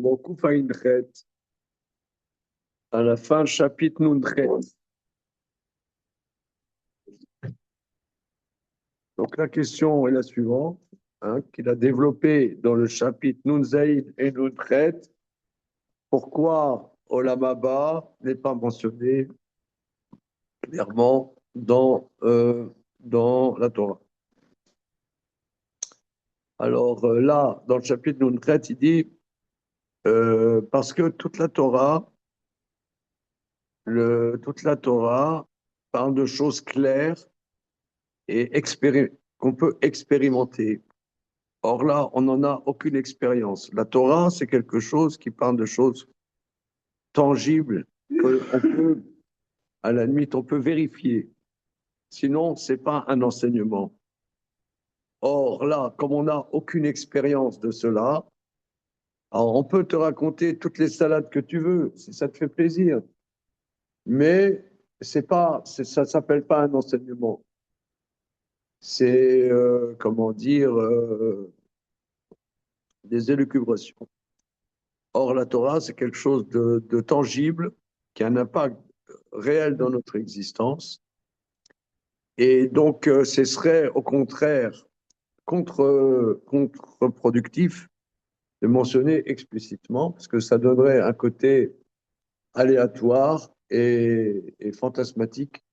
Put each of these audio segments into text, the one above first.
Bon, Koufaïn Chet, à la fin, chapitre Nun Chet. Donc la question est la suivante, qu'il a développée dans le chapitre Nun Zaïd et Nun Chet. Pourquoi Olam Haba n'est pas mentionné clairement dans la Torah? Alors là, dans le chapitre Nun Chet, il dit parce que toute la Torah parle de choses claires et qu'on peut expérimenter. Or là, on n'en a aucune expérience. La Torah, c'est quelque chose qui parle de choses tangibles, à la limite, on peut vérifier. Sinon, c'est pas un enseignement. Or là, comme on n'a aucune expérience de cela, alors on peut te raconter toutes les salades que tu veux, si ça te fait plaisir. Mais ça s'appelle pas un enseignement. C'est, comment dire, des élucubrations. Or, la Torah, c'est quelque chose de tangible, qui a un impact réel dans notre existence. Et donc, ce serait au contraire contre-productif de mentionner explicitement, parce que ça donnerait un côté aléatoire et fantasmatique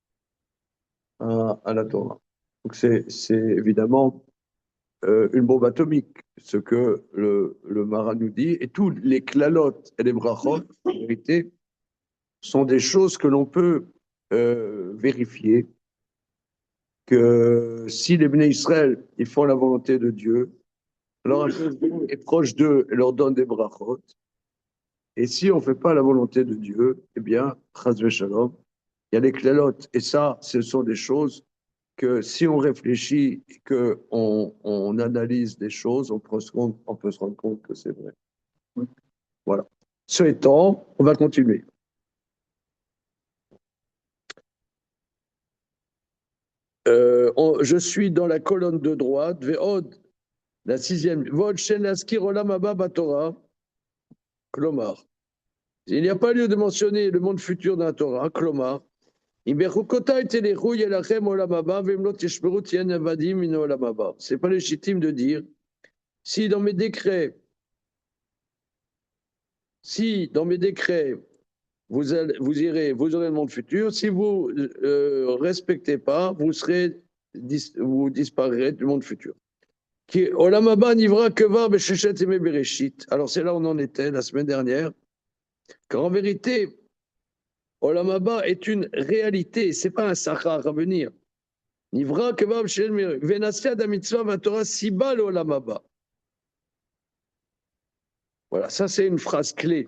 à la Torah. Donc, c'est évidemment une bombe atomique, ce que le Maran nous dit, et tous les klalotes et les brachot, en vérité, sont des choses que l'on peut vérifier, que si les Bnei Israël ils font la volonté de Dieu, alors Dieu est proche d'eux et leur donne des brachot, et si on ne fait pas la volonté de Dieu, eh bien, chas v'shalom, il y a les klalotes, et ça, ce sont des choses que si on réfléchit et qu'on analyse des choses, on peut se rendre compte que c'est vrai. Voilà. Ce étant, on va continuer. Je suis dans la colonne de droite, Ve'od, la sixième. Vod shen laskir olam haba batorah, Klomar. Il n'y a pas lieu de mentionner le monde futur dans la Torah, Klomar. C'est pas légitime de dire si dans mes décrets, vous aurez le monde futur, si vous respectez pas, vous disparaîtrez du monde futur. Alors c'est là où on en était la semaine dernière, car en vérité, Olam Haba est une réalité, c'est pas un sachar à venir. Nivra kevav shel mir venasia da mitzvah va Torah siba le Olam Haba. Voilà, ça c'est une phrase clé.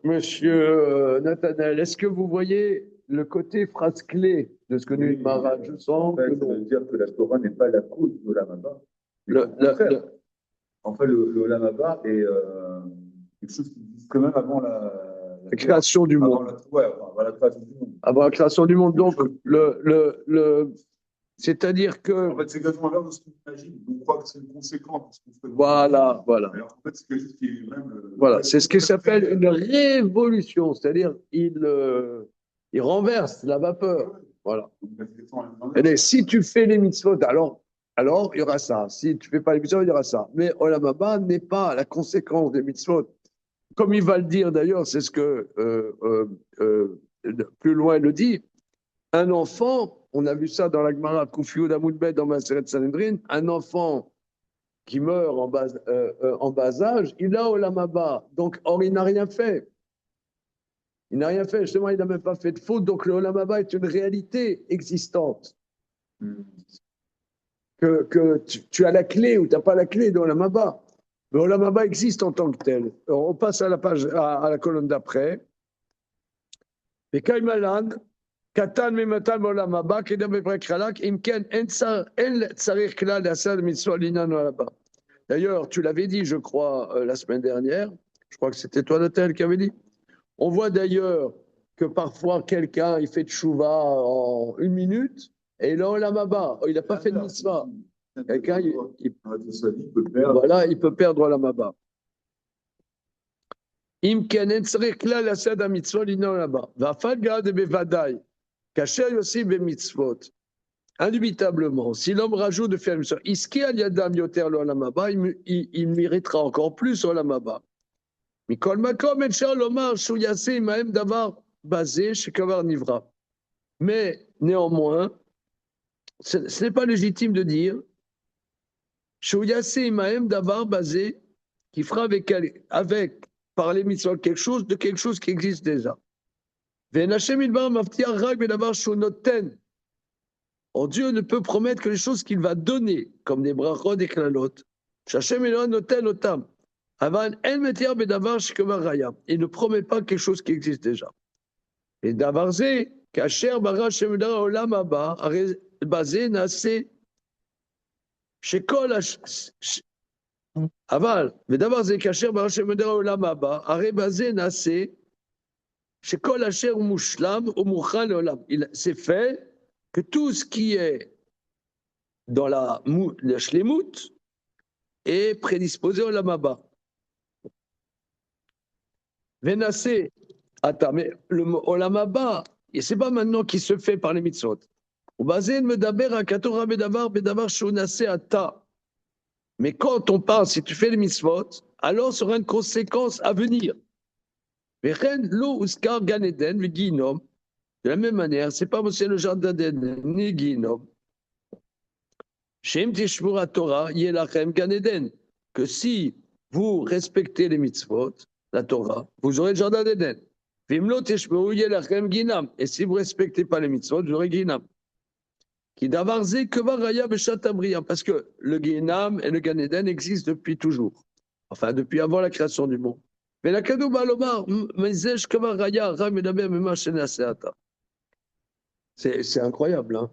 Monsieur Nathanaël, est-ce que vous voyez le côté phrase clé de ce que nous dit Maharaj? Je sens que ça veut dire que la Torah n'est pas la cause de l'Olam Haba. En fait, le Olam Haba est quelque chose qui existe quand même avant la création du monde. Avant la création du monde. Avant la création du monde. Donc, c'est-à-dire que. En fait, c'est exactement l'inverse de ce qu'on imagine. On croit que c'est une conséquence. Voilà. Alors, en fait, c'est quelque chose qui est même. Voilà, c'est ce qui s'appelle une révolution, c'est-à-dire il renverse la vapeur. Voilà. Et si tu fais les mitzvot, alors il y aura ça. Si tu ne fais pas les mitzvot, il y aura ça. Mais Olam Haba n'est pas la conséquence des mitzvot. Comme il va le dire d'ailleurs, c'est ce que plus loin il le dit. Un enfant, on a vu ça dans la Gemara Koufiou d'Amoudbet dans Maseret Sanhedrin, un enfant qui meurt en bas âge, il a Olam Haba. Donc, or, il n'a rien fait. Il n'a rien fait, justement, il n'a même pas fait de faute. Donc, le Olam Haba est une réalité existante. Que tu as la clé ou tu n'as pas la clé de Olam Haba. Le Olam Haba existe en tant que tel. Alors, on passe à la page, à la colonne d'après. Et Kaimalan, Katan Mimatan Olam Haba, Kedam Beprekralak, Imken En Tsarir Klal Asad Mitzvah Linan Olam Haba. D'ailleurs, tu l'avais dit, je crois, la semaine dernière. Je crois que c'était toi, Nathanaël, qui avait dit. On voit d'ailleurs que parfois, quelqu'un, il fait de chouva en 1 minute, et là, Olam Haba, il n'a pas fait de mitzvah. Quelqu'un, il peut perdre Olam Haba. Im kenen tzarich klal ased hamitzvot linon là-bas. Va'afal gad bevadai. Kasher yossi bemitzvot. Indubitablement, si l'homme rajoute de faire une mitzvah, iski al yadam yoter lo olam haba, il méritera encore plus au olam haba. Mikol makom et shal lomar shu yaseh imahem davar basé chez kavar nivra. Mais néanmoins, ce n'est pas légitime de dire shu yaseh imahem davar basé qui fera avec par les mitzvot quelque chose qui existe déjà. Ve'nashem idbar maftiach rak bedavar shu noten. Or, Dieu ne peut promettre que les choses qu'il va donner, comme des brachot et klalot. Shachem Elohim noten otam. Avan el metiar bedavar shekemar raya. Il ne promet pas quelque chose qui existe déjà. Et davarze, kasher bara shemudara olam haba, basé nase shekol aval. Vedavarze, kasher bara shemudara olam haba, basé nase shekol asher mushlam ou mouchan olam. C'est fait que tout ce qui est dans la shlemut est prédisposé au lamaba. Venassé, attends, mais le olamaba, c'est pas maintenant qui se fait par les mitzvot. Mais quand on parle, si tu fais les mitzvot, alors ce sera une conséquence à venir. De la même manière, c'est pas monsieur le jardin d'Eden, ni Guinom. Shem Tishmura Torah, Yelachem Gan Eden. Que si vous respectez les mitzvot, la Torah, vous aurez le jardin d'Eden. Vimlo Tishmuru Yelachem Ginam. Et si vous ne respectez pas les mitzvot, vous aurez Ginam. Qui davarze Keva Raya Beshatabria. Parce que le Ginam et le Gan Eden existent depuis toujours. Enfin, depuis avant la création du monde. Mais la Kadou Balomar, Mezesh Keva Raya, Ram Edaber Mema Shenaseata. C'est incroyable, hein.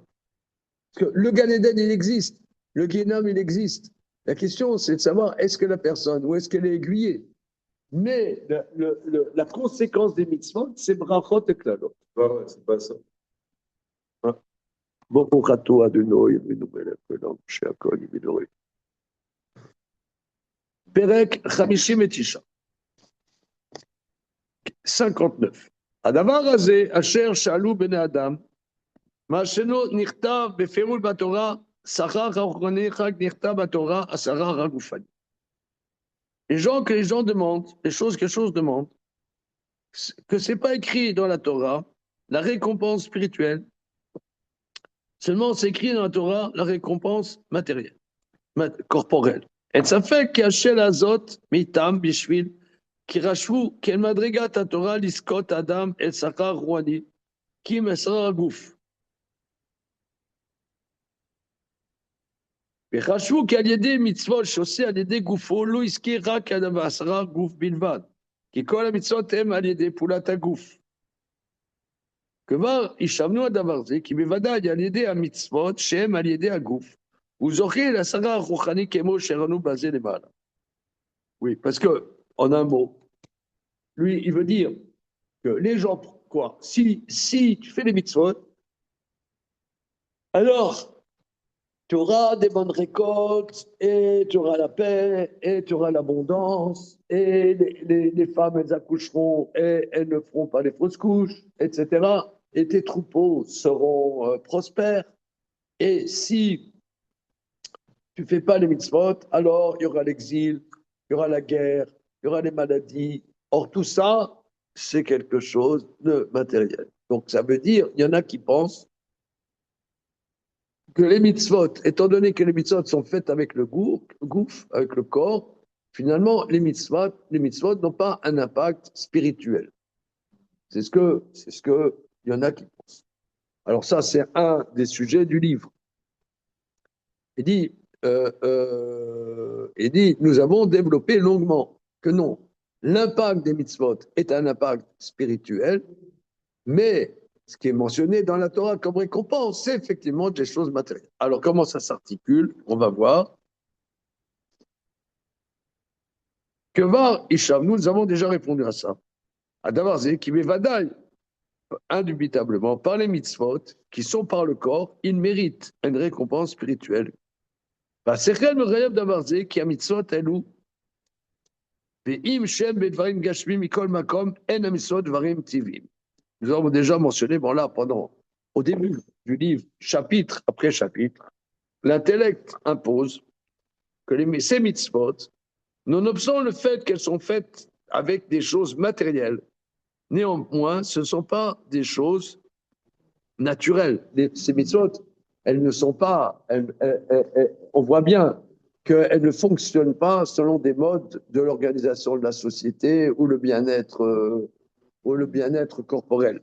Parce que le Gan Eden, il existe. Le Guénam, il existe. La question, c'est de savoir est-ce que la personne, ou est-ce qu'elle est aiguillée. Mais la conséquence des mitzvot, c'est brachot et klalot. Ouais, c'est pas ça. Bon, pour Rato Adonai, chez Akon, Midori. Perek Chamishim et Tisha. 59. Adavar Azé, Asher Shalou Ben Adam, Masheno Nichtav Beferul Batorah, les gens que les gens demandent, les choses que les choses demandent, que ce n'est pas écrit dans la Torah, la récompense spirituelle, seulement c'est écrit dans la Torah la récompense matérielle, corporelle. Et ça fait qu'Hachel Azot, Mitam, Bishvil, Kirashvu, Kel Madrigat Torah, Liskot, Adam, El Sakar, Rouani, Kim Esra Gouf. וחשבו כי על ידי מצוות שעושה על ידי גופו לא הזכיר רק עד 10 גוף בלבד, כי כל המצוות הם על ידי פעולת הגוף. כבר ישבנו הדבר זה, כי בוודאי על ידי המצוות שהם על ידי הגוף, הוא זוכה ל10 הרוחני כמו שראינו בזה למעלה. Oui, parce que, en un mot, lui, il veut dire que les gens, quoi, si tu fais les mitzvot, alors tu auras des bonnes récoltes, et tu auras la paix, et tu auras l'abondance, et les femmes, elles accoucheront, et elles ne feront pas les fausses couches, etc. Et tes troupeaux seront prospères. Et si tu ne fais pas les mitzvot, alors il y aura l'exil, il y aura la guerre, il y aura les maladies. Or, tout ça, c'est quelque chose de matériel. Donc, ça veut dire, il y en a qui pensent que les mitzvot, étant donné que les mitzvot sont faites avec le gouffre, avec le corps, finalement, les mitzvot n'ont pas un impact spirituel. C'est ce que il y en a qui pensent. Alors ça, c'est un des sujets du livre. Il dit, nous avons développé longuement que non, l'impact des mitzvot est un impact spirituel, mais ce qui est mentionné dans la Torah comme récompense, c'est effectivement des choses matérielles. Alors, comment ça s'articule? On va voir. Que va Isham? Nous avons déjà répondu à ça. À Davarze, qui m'évadaille, indubitablement, par les mitzvot, qui sont par le corps, ils méritent une récompense spirituelle. C'est quel le rêve Davarze qui a mitzvot elou? Ve'im shem bedvarim gashmim mikol makom en amisot dvarim tivim. Nous avons déjà mentionné, bon là, au début du livre, chapitre après chapitre, l'intellect impose que ces mitzvot, nonobstant le fait qu'elles sont faites avec des choses matérielles, néanmoins, ce ne sont pas des choses naturelles. Ces mitzvot, elles ne sont pas, on voit bien qu'elles ne fonctionnent pas selon des modes de l'organisation de la société ou le bien-être corporel.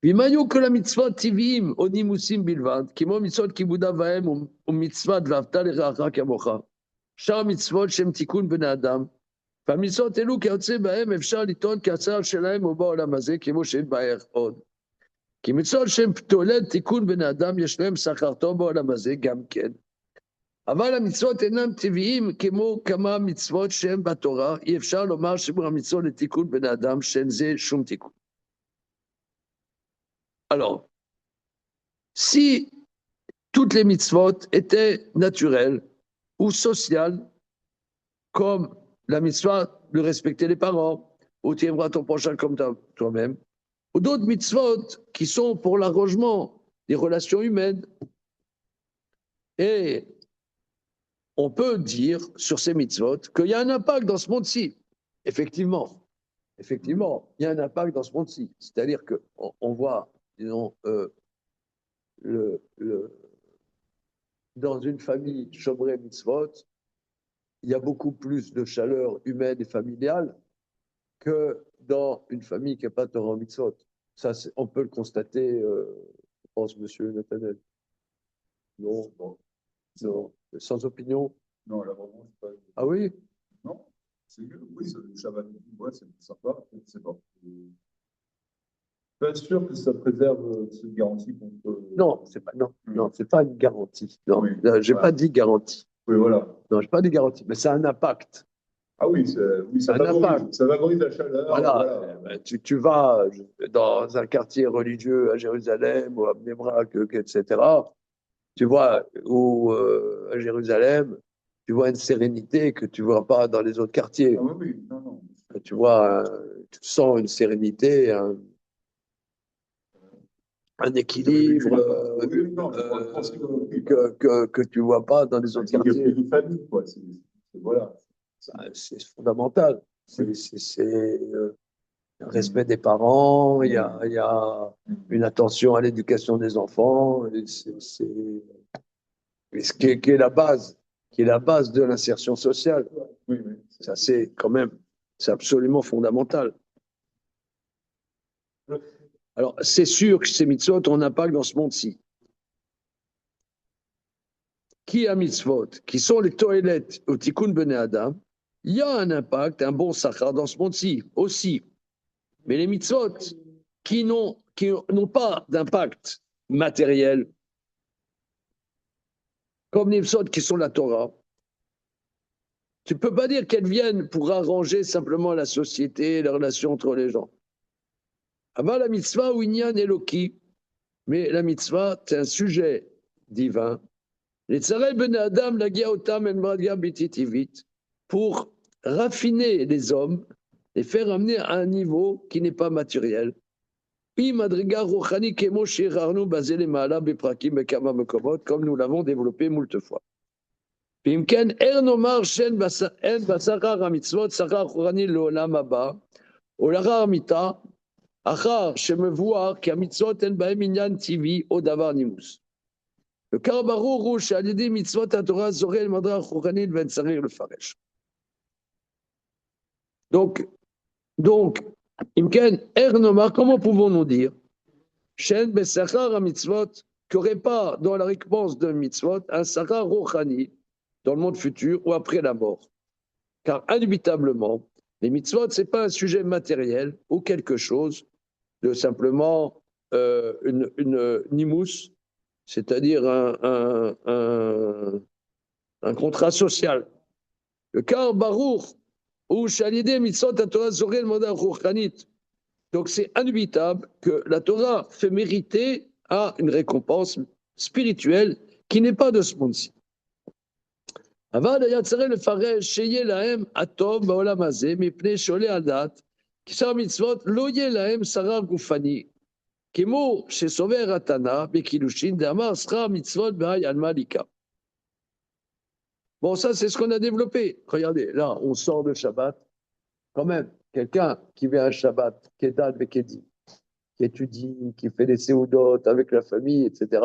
Vimayu que la mitzvah tivim onimusim bilvad, kimo mitzvot kibuda vahem ou mitzvah dlavta l'eracha kamocha. Shar mitzvot shem tikun ben adam. והמצוות אלו כיוצא בהם אפשר לטעון כהצעה שלהם הוא בעולם הזה כמו שהתבהר עוד. כי מצוות שהם תולד תיקון בן האדם יש להם שכר טוב בעולם הזה גם כן. אבל המצוות אינם טבעיים כמו כמה מצוות שהם בתורה, אי אפשר לומר שבור המצוות לתיקון בן האדם שאין זה שום תיקון. Alors, si toutes les mitzvot étaient naturelles ou sociales, comme la mitzvah de respecter les parents, ou tu aimeras ton prochain comme toi-même, ou d'autres mitzvot qui sont pour l'arrangement des relations humaines. Et on peut dire sur ces mitzvot qu'il y a un impact dans ce monde-ci. Effectivement, il y a un impact dans ce monde-ci. C'est-à-dire qu'on voit, disons, dans une famille Shomerei mitzvot, il y a beaucoup plus de chaleur humaine et familiale que dans une famille qui n'est pas Torah mitzvot. Ça, on peut le constater, je pense, monsieur Nathanaël. Non, sans opinion. Non, là, vraiment, c'est pas. Ah oui? Non, c'est mieux. Oui, le Shabbat, ouais, c'est sympa. C'est pas. Pas sûr que ça préserve cette garantie contre. Non, c'est pas une garantie. Non, oui, j'ai pas dit garantie. Oui, voilà. Non, j'ai pas dit garantie, mais c'est un impact. Ah oui, ça favorise la chaleur. Voilà. Tu vas dans un quartier religieux à Jérusalem ou à Bnei Brak, etc. Tu vois, ou à Jérusalem, tu vois une sérénité que tu ne vois pas dans les autres quartiers. Ah oui, non. Tu vois, tu sens une sérénité, un équilibre que tu ne vois pas dans les autres quartiers. Il y a famille, quoi. Voilà. C'est fondamental. C'est un respect des parents, il y a une attention à l'éducation des enfants, ce qui est la base, de l'insertion sociale. Oui. Ça, c'est absolument fondamental. Alors, c'est sûr que ces mitzvot ont un impact dans ce monde-ci. Qui a mitzvot, qui sont les toilettes au tikkun bnei adam, il y a un impact, un bon sachar dans ce monde-ci aussi. Mais les mitzvot qui n'ont pas d'impact matériel, comme les mitzvot qui sont la Torah, tu ne peux pas dire qu'elles viennent pour arranger simplement la société et les relations entre les gens. Avant la mitzvah, ou inyan eloki, mais la mitzvah, c'est un sujet divin. Les tzarei ben adam lagia otam en magia bititivit, pour raffiner les hommes, les faire amener à un niveau qui n'est pas matériel. Comme nous l'avons développé moult fois. Le Karabarou rouge a dit mitzvot à Torah zorel madra chouranil ben sarir le faresh. Donc, Imken Ernomar, comment pouvons-nous dire Shen besachar a mitzvot qu'il n'y aurait pas dans la récompense d'un mitzvot un sachar rochani dans le monde futur ou après la mort. Car indubitablement, les mitzvot, ce n'est pas un sujet matériel ou quelque chose de simplement une nimous, c'est-à-dire un contrat social. Le car barour ou shalidé mitzvot à Torah zorel moda rochanit. Donc c'est indubitable que la Torah fait mériter à une récompense spirituelle qui n'est pas de ce monde-ci. אבל היה צריך לפרש שיהיה להם הטוב בעולם הזה, מפני שעולה על דעת, כי שר המצוות לא יהיה להם שכר גופני, כמו שסובר התנא בקידושין, דאמר שכר מצוות בהאי עלמא ליקה. Bon, ça, c'est ce qu'on a développé. Regardez, là, on sort de Shabbat. Quand même, quelqu'un qui vient à Shabbat, qui est d'Ad Bekedi, qui étudie, qui fait des séoudotes avec la famille, etc.,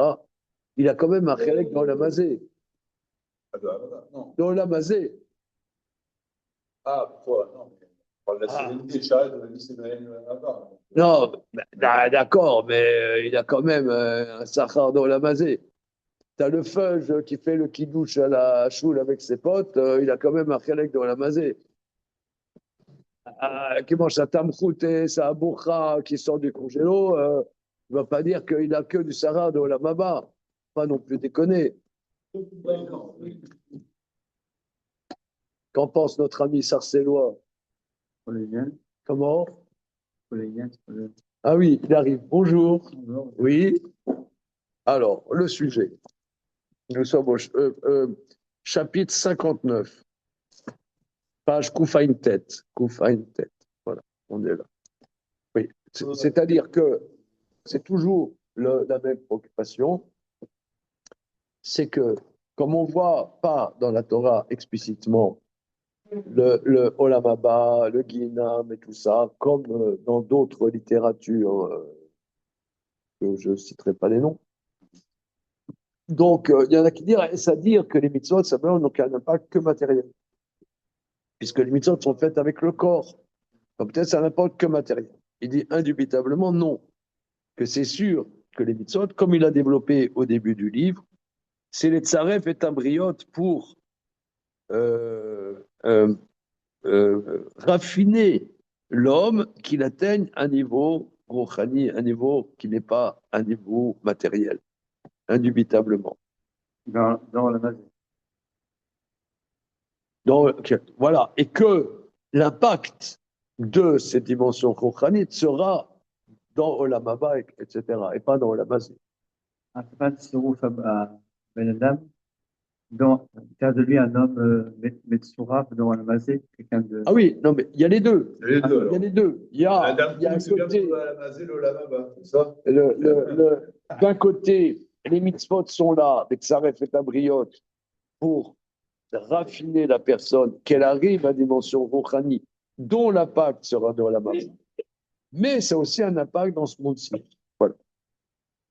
il a quand même un chélek dans la mazé. Non. Dans la mazé. Ah, pourquoi? Non, mais on parle de la sérénité. Charles, on a dit c'est Noël là-bas. Non, d'accord, mais il a quand même un sachar dans la mazé. T'as le feuge qui fait le kidouche à la choule avec ses potes, il a quand même un chélek dans la mazé. Qui mange sa tamchoute et sa bourra qui sort du congélo, il ne va pas dire qu'il a que du Sahara dans la Maba. Pas non plus déconner. Qu'en pense notre ami sarcellois? Comment? Ah oui, il arrive. Bonjour. Oui. Alors, le sujet. Nous sommes au chapitre 59. Page Koufaïn tête. Koufaïn tête. Voilà, on est là. Oui, c'est-à-dire que c'est toujours la même préoccupation, c'est que, comme on ne voit pas dans la Torah explicitement le Olam Haba, le Guinam et tout ça, comme dans d'autres littératures, que je ne citerai pas les noms. Donc, il y en a qui disent à dire que les mitzvot, ça n'ont qu'un impact que matériel, puisque les mitzvot sont faites avec le corps. Donc, peut-être ça n'importe que matériel. Il dit indubitablement non, que c'est sûr que les mitzvot, comme il a développé au début du livre, c'est les tsaref et tabriot pour raffiner l'homme, qu'il atteigne un niveau rouhani, un niveau qui n'est pas un niveau matériel, indubitablement. Dans la magie. Donc, voilà, et que l'impact de cette dimension rouhanite sera dans Olam Haba, etc., et pas dans Olam Hazé. C'est pas Tsirouf à Ben Adam, faire de lui un homme Metsouraf dans la mazé, quelqu'un de. Ah oui, non, mais il y a les deux. Il y a les deux. Il y a les deux. Il y a un côté. D'un côté, les mitzvot sont là, les tsaref et tabriot, pour raffiner la personne, qu'elle arrive à dimension rouhani, dont l'impact sera dans la magie. Mais c'est aussi un impact dans ce monde-ci. Voilà.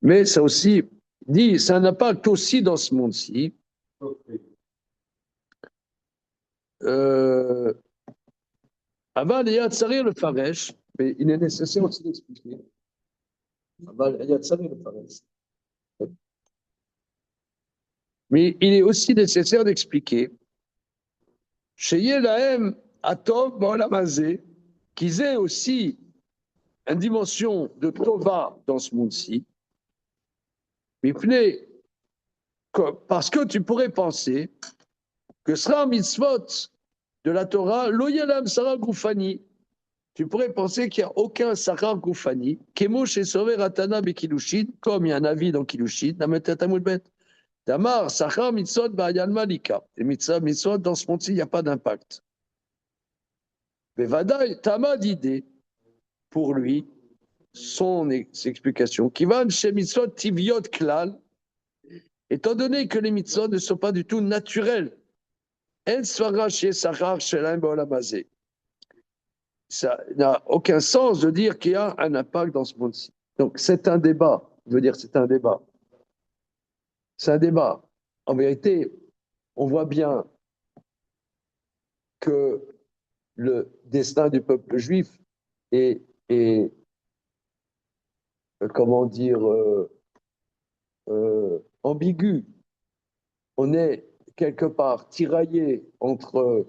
Mais ça aussi, dit, c'est un impact aussi dans ce monde-ci. Avant, il y a Tsari le Faresh, mais il est nécessaire aussi d'expliquer. Avant, il y a Tsari le Faresh. Mais il est aussi nécessaire d'expliquer chez Yelahem, Atov, Baolamazé, qu'ils aient aussi une dimension de Tova dans ce monde-ci. Parce que tu pourrais penser que sera un mitzvot de la Torah, lo yelam sarah goufani. Tu pourrais penser qu'il n'y a aucun sarah goufani, kemo chez Sover Atana Bekilushin, comme il y a un avis dans Kilushin, Damar, sarah mitzvot ba'ayan malika. Les mitzvot dans ce monde-ci, il n'y a pas d'impact. Mais Vadaï, Tama d'idée, pour lui, son explication, qui va chez mitzvot tiviot klal, étant donné que les mitzvot ne sont pas du tout naturels. Ça n'a aucun sens de dire qu'il y a un impact dans ce monde-ci. Donc c'est un débat. Je veux dire, c'est un débat. C'est un débat. En vérité, on voit bien que le destin du peuple juif est comment dire, ambigu. On est quelque part tiraillé entre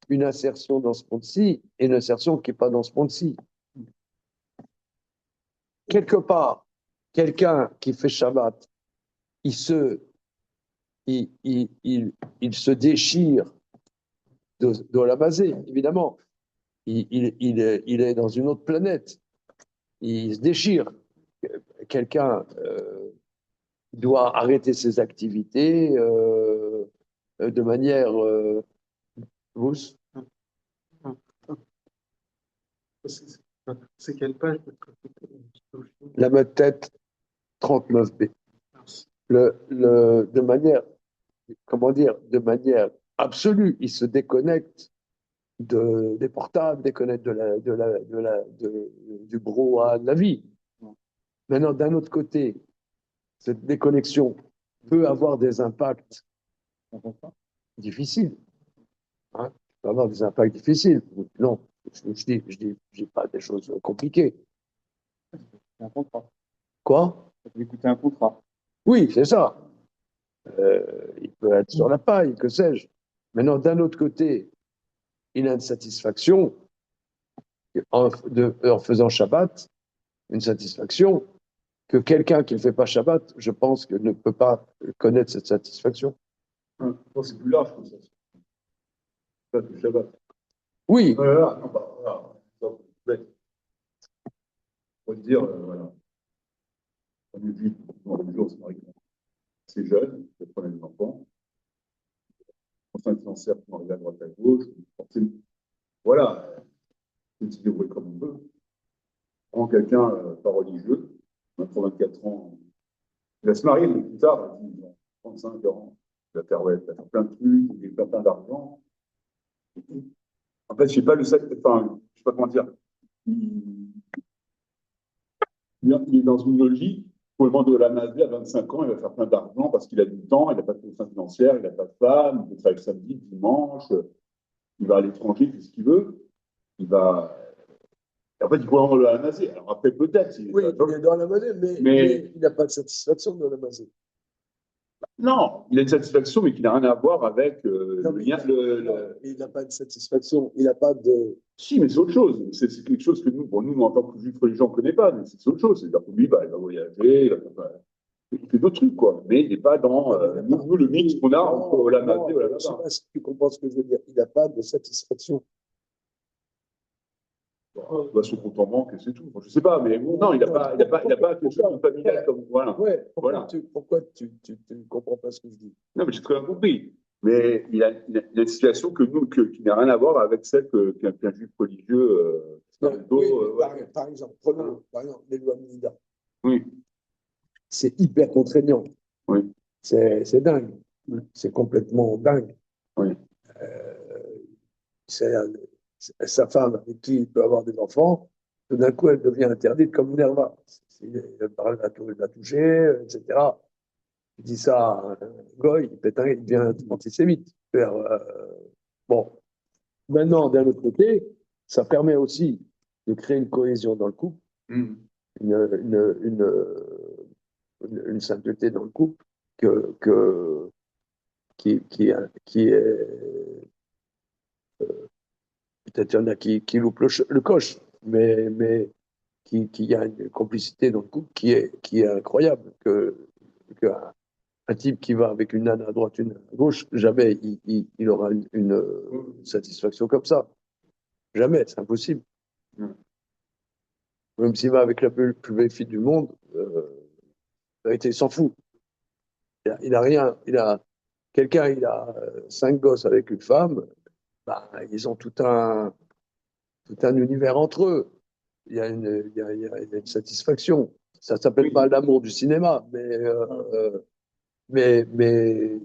une insertion dans ce monde-ci et une insertion qui n'est pas dans ce monde-ci. Quelque part, quelqu'un qui fait Shabbat, il se déchire de la basée, évidemment. Il est dans une autre planète. Il se déchire. Quelqu'un doit arrêter ses activités, de manière rousse. C'est quelle page? La mode tête 39b. De manière, comment dire, de manière absolue, il se déconnecte des portables, déconnecte du brouhaha de la vie. Maintenant, d'un autre côté, cette déconnexion peut avoir des impacts difficiles. Hein, peut avoir des impacts difficiles. Non, je dis pas des choses compliquées. C'est un contrat. Quoi? Ça peut lui coûter un contrat. Oui, c'est ça. Il peut être sur la paille, que sais-je. Maintenant, d'un autre côté, il a une satisfaction en faisant Shabbat, une satisfaction que quelqu'un qui ne fait pas Shabbat, je pense, que ne peut pas connaître cette satisfaction. Non, c'est plus large que ça. Ça, c'est Shabbat. Oui, Voilà, non, bah, voilà. Donc, bête. Faut se dire, voilà. On est juif, dans le jour, c'est marie c'est jeune, c'est prenait des enfants. Enfin, financière pour arriver à droite à gauche. Forcément. Voilà, on se débrouille comme on veut. Prends quelqu'un pas religieux, 24 ans, il va se marier, mais plus tard, il va 35 ans, il va faire, ouais, il va faire plein de trucs, il va faire plein d'argent. En fait, je sais pas le sac, enfin, je sais pas comment dire. Il, il est dans une logique. Pour le monde de la Mazé, à 25 ans, il va faire plein d'argent parce qu'il a du temps, il n'a pas de contraintes financières, il n'a pas de femme, il peut travailler le samedi, le dimanche, il va à l'étranger, tout ce qu'il veut. Il va. En fait, il pourrait avoir la Mazé. Alors après, peut-être. oui, il est dans la monnaie, mais il n'a pas de satisfaction dans la masée. Non, il a une satisfaction, mais qui n'a rien à voir avec Non, le mais lien. il n'a pas de satisfaction, il n'a pas de. Si, mais c'est autre chose. C'est quelque chose que nous, bon, nous, en tant que juifs religieux, on ne connaît pas, mais c'est autre chose. C'est-à-dire que lui, bah, il va voyager, il fait d'autres trucs, quoi. Mais il n'est pas dans nous, le mix qu'on a entre Olamazé et Je ne sais Olamaba. pas si tu comprends ce que je veux dire. Il n'a pas de satisfaction. Il va se compte en banque et c'est tout. Je ne sais pas, mais bon, non, il n'a pas quelque chose de familial comme. Voilà. Ouais, Voilà. pourquoi tu ne comprends pas ce que je dis? Non, mais j'ai très bien compris. Mais il a une situation qui n'a rien à voir avec celle qu'un juif religieux. Oui, Ouais. par exemple, prenons par exemple, les lois de Nida. Oui, C'est hyper contraignant. oui, C'est dingue. C'est complètement dingue. oui. C'est sa femme avec qui il peut avoir des enfants, tout d'un coup, elle devient interdite comme une herba. Il la toucher, etc. Il dit ça à un goy, il devient antisémite. Bon, maintenant, d'un autre côté, ça permet aussi de créer une cohésion dans le couple, Mm. une sainteté dans le couple qui est. Peut-être il y en a qui loupent le coche, mais qui a une complicité dans le couple qui est incroyable. Un type qui va avec une nana à droite, une à gauche, jamais il aura une satisfaction comme ça. Jamais, c'est impossible. Même s'il va avec la plus belle fille du monde, en réalité, il s'en fout. Il a rien. Il a 5 gosses avec une femme, bah, ils ont tout un univers entre eux. Il y a une satisfaction. Ça ne s'appelle pas l'amour du cinéma, mais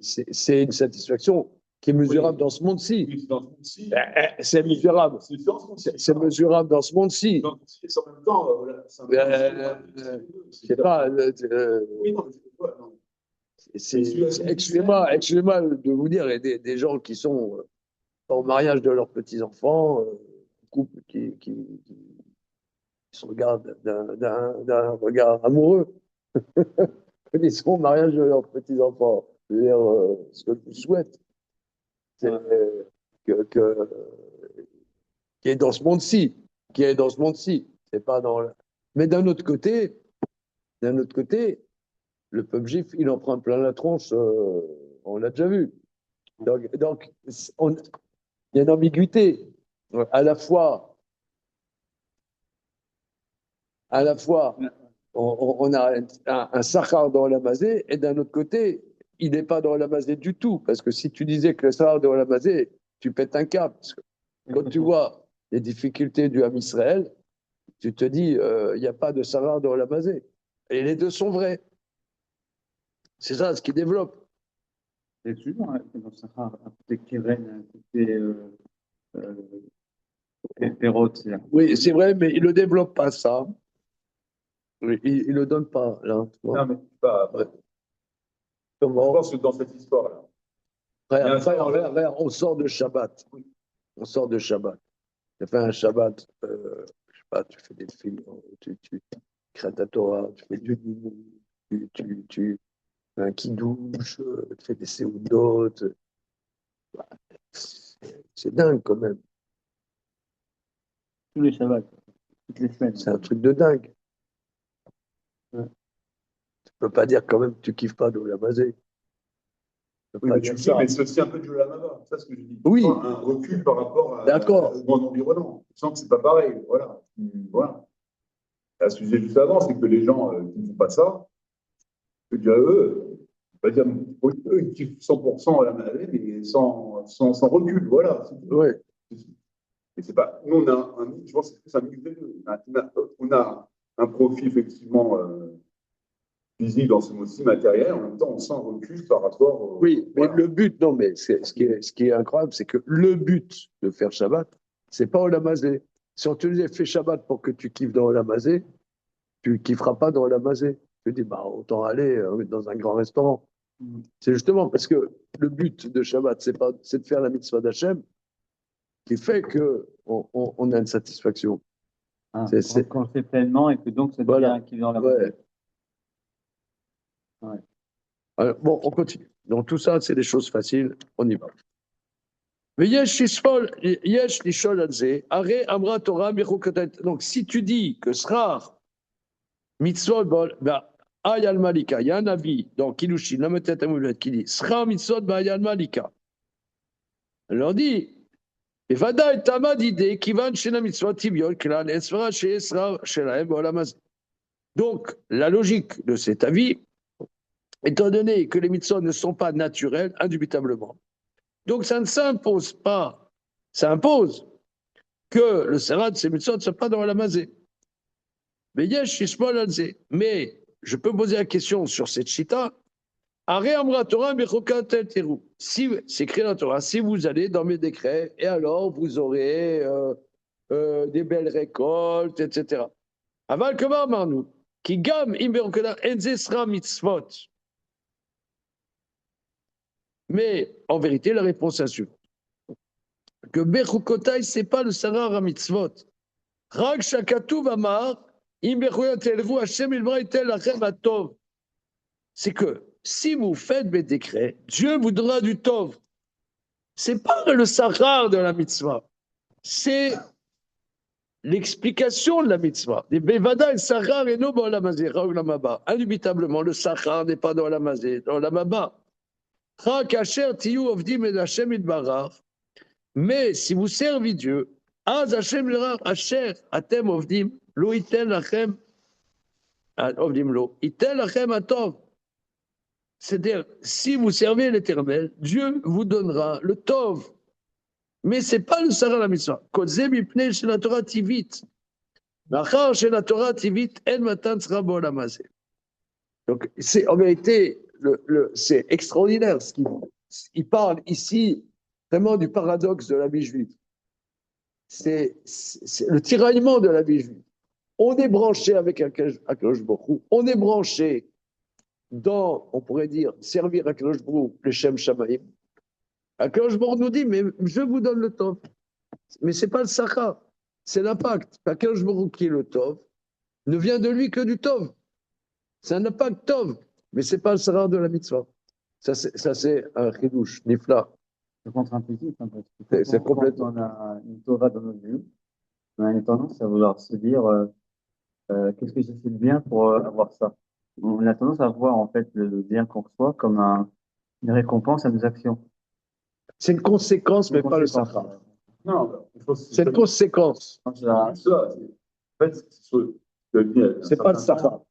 c'est une satisfaction qui est mesurable dans ce monde-ci. Oui, c'est dans ce monde-ci. C'est mesurable. C'est dans ce monde-ci. C'est mesurable dans ce monde-ci. Dans ce monde-ci, et en même temps, voilà, c'est Je sais pas. Oui, non, mais non. Excusez-moi de vous dire, il y a des gens qui sont au mariage de leurs petits-enfants, couple qui se regardent d'un regard amoureux. Ils sont au mariage de leurs petits-enfants. Je veux dire, ce que je souhaite, c'est que qui est dans ce monde-ci, qui est dans ce monde-ci. C'est pas dans le... Mais d'un autre côté, le peuple juif, il en prend plein la tronche, on l'a déjà vu. Donc il y a une ambiguïté. À la fois, on a un Sahar dans la Mazé, et d'un autre côté, il n'est pas dans la masée du tout. Parce que si tu disais que le Sahara dans la masée, tu pètes un câble. Parce que quand tu vois les difficultés du Ham Israël, tu te dis, il n'y a pas de Sahara dans la masée. Et les deux sont vrais. C'est ça ce qui développe. C'est toujours dans le Sahara, un côté Keren, un côté Perrot, c'est là. Oui, c'est vrai, mais il ne le développe pas, ça. Oui, il ne le donne pas, là. Tu vois. Non, mais pas. Ouais. Je Comment? pense que dans cette histoire-là, Regarde, on sort de Shabbat. On sort de Shabbat. Tu fais un Shabbat, je sais pas, tu fais des films, tu crées ta Torah, tu fais du dîner, tu fais un kiddush, tu fais des séoudot. C'est dingue quand même. Tous les Shabbats, toutes les semaines. C'est un truc de dingue. Ouais. Tu peux pas dire quand même que tu kiffes pas de la basée. Tu peux oui, pas mais dire tu sais, ça. mais c'est aussi un peu du Lamaba. C'est ça ce que je dis. Oui. Un recul par rapport D'accord. au monde environnant. Je sens que c'est pas pareil. Voilà. Voilà. Un sujet juste avant, c'est que les gens qui ne font pas ça, je dirais eux, on va dire, eux, ils kiffent 100% la maladie, mais sans recul. Voilà. Ouais. Et c'est pas. Nous, on a je pense que c'est un mix des deux. On a un profil effectivement physique dans ce mot-ci, matériel, en même temps, on sent un recul par rapport au. Oui, mais Voilà. le but, non, mais ce qui est incroyable, c'est que le but de faire Shabbat, c'est pas Olamazé. Si on te disait fais Shabbat pour que tu kiffes dans Olamazé, tu kifferas pas dans Olamazé. Tu dis, bah, autant aller dans un grand restaurant. C'est justement parce que le but de Shabbat, c'est de faire la mitzvah d'Hachem qui fait qu'on a une satisfaction. Hein, C'est- quand on le fait pleinement et que donc ça devient Voilà. un kiff dans la Ouais. Ouais. Alors, bon, on continue. Donc tout ça, c'est des choses faciles. On y va. Donc, si tu dis que Srar, Mitzvot, Ayal Malika, il y a un avis dans Kiddushin, Lametet Amoulet, qui dit Srar Mitzvot, Ayal Malika. Alors dit, et Vada et Tamad idée, Kivan Shena Mitzvot, Tibiol, Klan, Esfara, Srar, Shelaem, Olamaz. Donc, la logique de cet avis, étant donné que les mitzvot ne sont pas naturels, indubitablement. Donc, ça ne s'impose pas. Ça impose que le Serrat de ces mitzvot ne soit pas dans la mazé. Mais je peux poser la question sur cette chita. Si c'est écrit dans la Torah, si vous allez dans mes décrets, et alors vous aurez des belles récoltes, etc. Aval Kamar Marnou, qui gam imberokada enzesra mitzvot. Mais en vérité, la réponse est la suivante. Que Bechukotai, ce n'est pas le Sarar à mitzvot. Rag Shakatuv Amar, c'est que si vous faites mes décrets, Dieu vous donnera du Tov. Ce n'est pas le Sahar de la mitzvah, c'est l'explication de la mitzvah. Indubitablement, le Sahar n'est pas dans la mazé, dans la maba. Mais si vous servez Dieu, Az Hashem Asher Atem Ovdim, Lo Itel Lachem Ovdim Lo, Itel Lachem Atov. C'est-à-dire, si vous servez l'Éternel, Dieu vous donnera le Tov. Mais ce n'est pas le Sarah la mitzvah. Kodze mipnei chez la Torah tivit. Machar chez la Torah tivit, en matan sera bo la mazé. Donc, c'est en vérité, c'est extraordinaire. Il parle ici vraiment du paradoxe de la vie juive. C'est le tiraillement de la vie juive. On est branché avec Akadosh Baruch Hu, on est branché dans, on pourrait dire, servir Akadosh Baruch Hu, le Shem Shamaim. Akadosh Baruch Hu nous dit, mais je vous donne le Tov. Mais ce n'est pas le Sacha, c'est l'impact. Akadosh Baruch Hu qui est le Tov, ne vient de lui que du Tov. C'est un impact Tov, mais ce n'est pas le Sacha de la mitzvah. Ça, c'est un chidouche, nifla. C'est contre-intuitif, hein, parce que C'est complètement. quand on a une Torah dans nos vies, on a une tendance à vouloir se dire qu'est-ce que j'ai fait de bien pour avoir ça. On a tendance à voir en fait le bien qu'on reçoit comme une récompense à nos actions. C'est une conséquence, mais pas le conséquence. Sacha. Non, c'est une conséquence. En fait, c'est pas le Sacha. En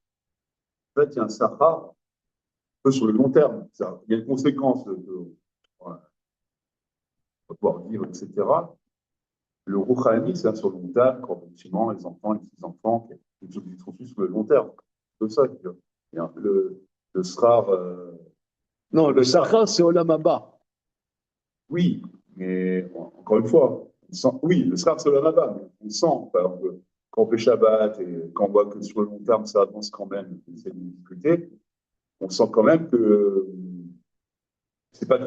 fait, il y a un Sahara peu sur le long terme. Il y a une conséquence voilà, on va pouvoir vivre, etc. Le rouhani, c'est sur le long terme, quand effectivement les enfants, les petits-enfants, les choses qui sont sur le long terme. C'est ça. Le srar. Non, le Sahara, c'est Olam Haba. Oui, mais encore une fois, oui, le srar, c'est le rabat, mais on sent, par exemple, quand on fait Shabbat et quand on voit que sur le long terme, ça avance quand même, c'est une difficulté, on sent quand même que c'est pas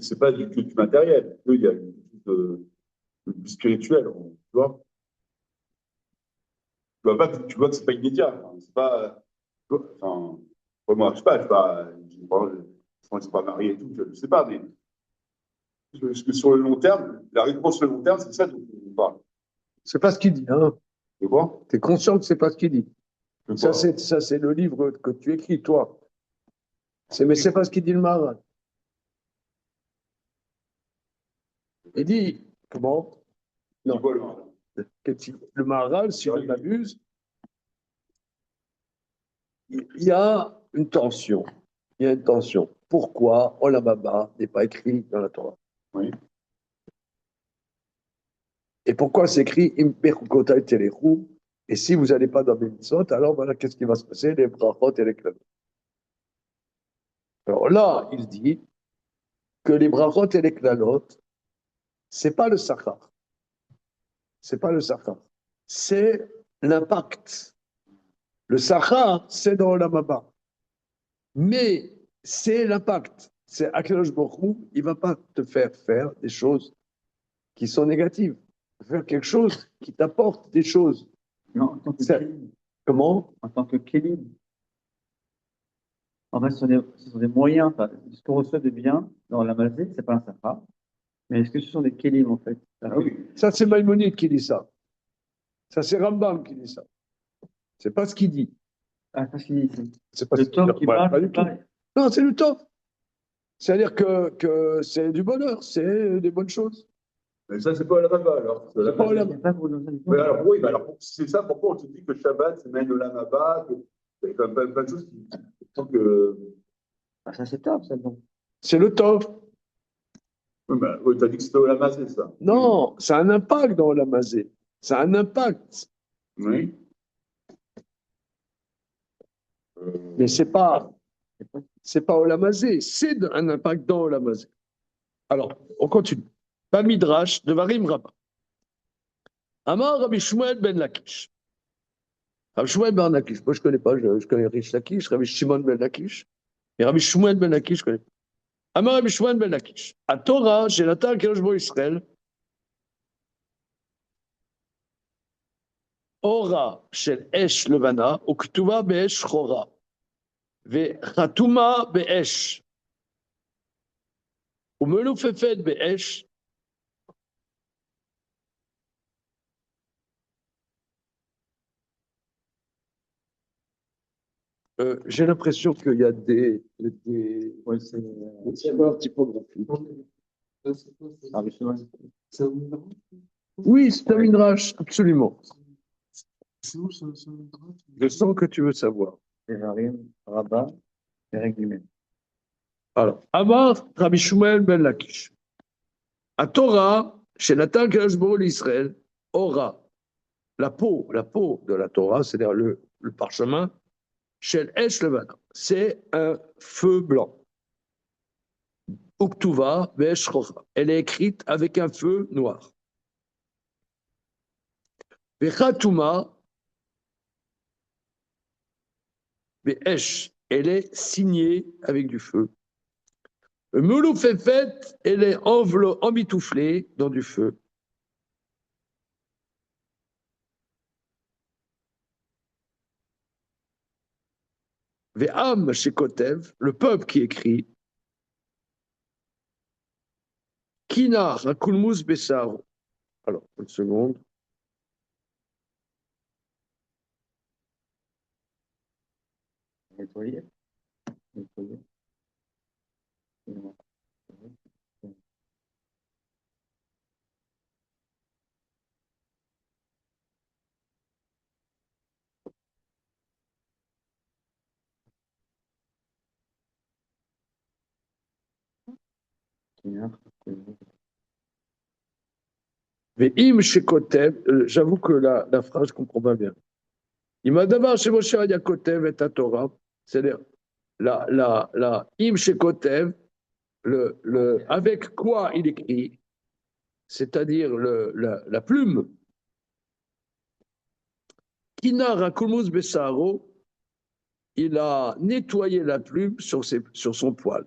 c'est pas que du matériel, qu'il y a quelque chose de spirituel, tu vois. Tu vois que c'est pas immédiat, enfin, c'est pas, enfin, moi, je sais pas, je suis pas marié et tout, je sais pas, mais parce que sur le long terme, la réponse sur le long terme, c'est ça dont on parle. C'est pas ce qu'il dit, hein. Tu vois? Tu es conscient que c'est pas ce qu'il dit. Je Ça, vois. c'est le livre que tu écris, toi. Mais c'est pas ce qu'il dit le Maharal. Il dit, comment? Non. Tu vois, Le Maharal, si je ne m'abuse, il y a une tension. Il y a une tension. Pourquoi Olam Haba n'est pas écrit dans la Torah? oui. Et pourquoi c'est écrit Imperukota Telechu? Et si vous n'allez pas dans mes mitzvot, alors voilà, qu'est-ce qui va se passer? Les brachot et les klalot. Alors là, il dit que les brachot et les klalot, c'est pas le sachar. C'est pas le sachar. C'est l'impact. Le sachar, c'est dans la Haba. Mais c'est l'impact. C'est Akadosh Baruch Hu, il va pas te faire faire des choses qui sont négatives. Il va faire quelque chose qui t'apporte des choses. Non, en tant que kélim. Comment? En tant que kélim. En fait, ce sont des moyens. Enfin, ce qu'on reçoit de bien dans la maladie, c'est pas un safra. Mais est-ce que ce sont des kélim, en fait? Ah oui. Ça, c'est Maïmonide qui dit ça. Ça, c'est Rambam qui dit ça. C'est pas ce qu'il dit. Ah, parce qu'il dit, C'est pas le ce qu'il dit. top qui Voilà, parle, pas c'est du tout. pareil. Non, c'est le top. C'est-à-dire que c'est du bonheur, c'est des bonnes choses. Mais ça, c'est pas la rabat, alors. C'est pas Il la- n'y a pas pour nous Mais alors, oui, mais alors, c'est ça, pourquoi on te dit que Shabbat, c'est même le lamaba, il y a quand même plein de choses qui font que. Ah, ça, c'est top, ça, bon. C'est le top. Oui, mais oui, t'as dit que c'était au lama, c'est ça. Non, ça a un impact dans la mazé. Ça a un impact. Oui. Mais c'est pas Olamazé, c'est un impact dans Olamazé. Alors, on continue. Pas Midrash, de Varim Rabba. Amar Rabbi Shmuel ben Lakish. Rabbi Shmuel ben Lakish, moi je connais pas, je connais Rish Lakish, Rabbi Shimon ben Lakish. Et Rabbi Shmuel ben Lakish, je connais pas. Amar Rabbi Shmuel ben Lakish. A Torah, j'ai la Torah Kerosh Bo Israël. Ora shel esh levana, uktuva be'esh chora. וחתומה באש, ומלופפת באש, j'ai l'impression qu'il y a Ouais, c'est des erreurs typographiques. Rabbi Shimon. Oui, c'est un midrash, absolument. Je sens que tu veux savoir. Devarim, Rabbah, et Régumé. Alors, Amar Rabbi Shmuel ben Lakish. À Torah, chez Natan Kelashbo l'Israël, aura la peau de la Torah, c'est-à-dire le parchemin, chez Esh Levana, c'est un feu blanc. Uktuva Be'esh Chocha. Elle est écrite avec un feu noir. Vechatuma Be'esh. Elle est signée avec du feu. Mouloufefet, elle est emmitouflée dans du feu. Ve'am Shekotev, le peuple qui écrit, Kina Rakulmus Bessar. Alors, une seconde. Nettoyer. Nettoyer. Ve'im shekotev, j'avoue que la phrase, je ne comprends pas bien. Il m'a d'abord chez Moshe Yakotev et Torah, c'est-à-dire la im shekotev, avec quoi il écrit, c'est-à-dire la plume. Kinar Akulmus Besaro, il a nettoyé la plume sur son poil.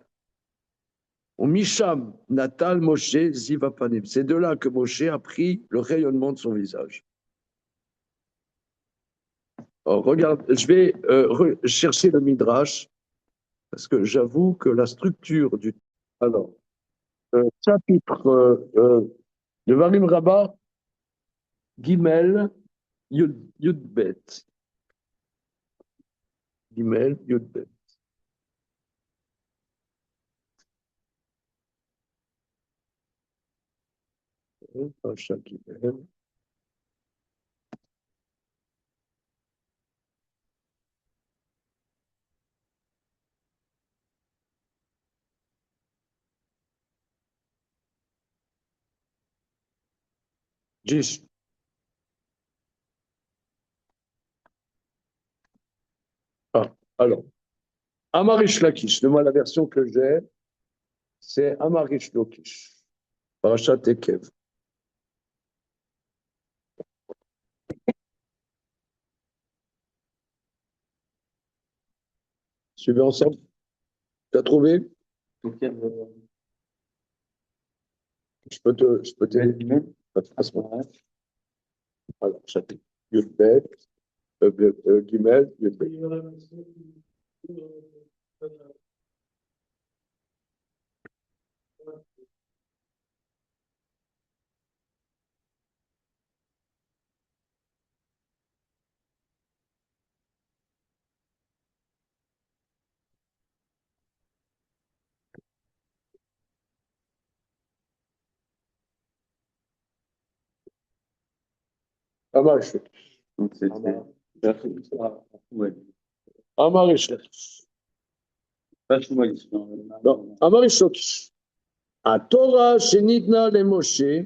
Au Misham Natal Moshe Zivapanim. C'est de là que Moshe a pris le rayonnement de son visage. Alors, regarde, je vais chercher le Midrash, parce que j'avoue que la structure du. Alors, chapitre de Varim Rabbah, Gimel, Yudbet. Gimel, Yudbet. Pacha Gimel. Jish. Ah, alors, Amarish Lakish, moi la version que j'ai, c'est Amarish Lakish, Parashat Ekev. Suivez ensemble. Tu as trouvé? Je peux t'aider. Alors, chapitre Yudbet, Gimel, Yudbet. Amarish Lakish. Donc c'est Amarish Lakish. Non, Amarish Lakish. À Torah, Shenitna le Moshe,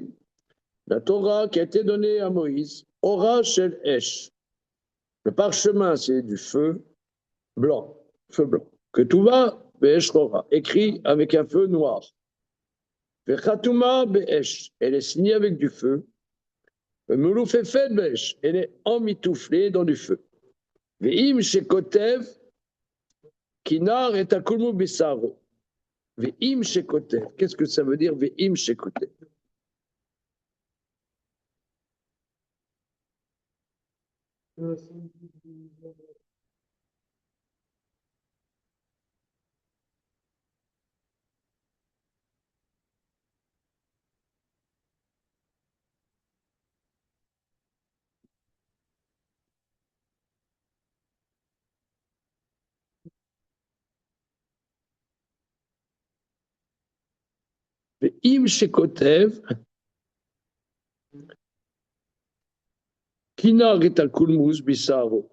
la Torah qui a été donnée à Moïse, Ora Shel Esh. Le parchemin, c'est du feu blanc, feu blanc. Que tout va, Be'esh Rora, écrit avec un feu noir. Vechatuma Be'esh, elle est signée avec du feu. Moulouf Efed Be'esh, elle est emmitouflée dans du feu. Ve'im Shekotev, Kinar et Akulmu Bisaro. Ve'im Shekotev, qu'est-ce que ça veut dire Ve'im Shekotev? Ve'im Shekotev, Kinar et Akulmus Bisaro.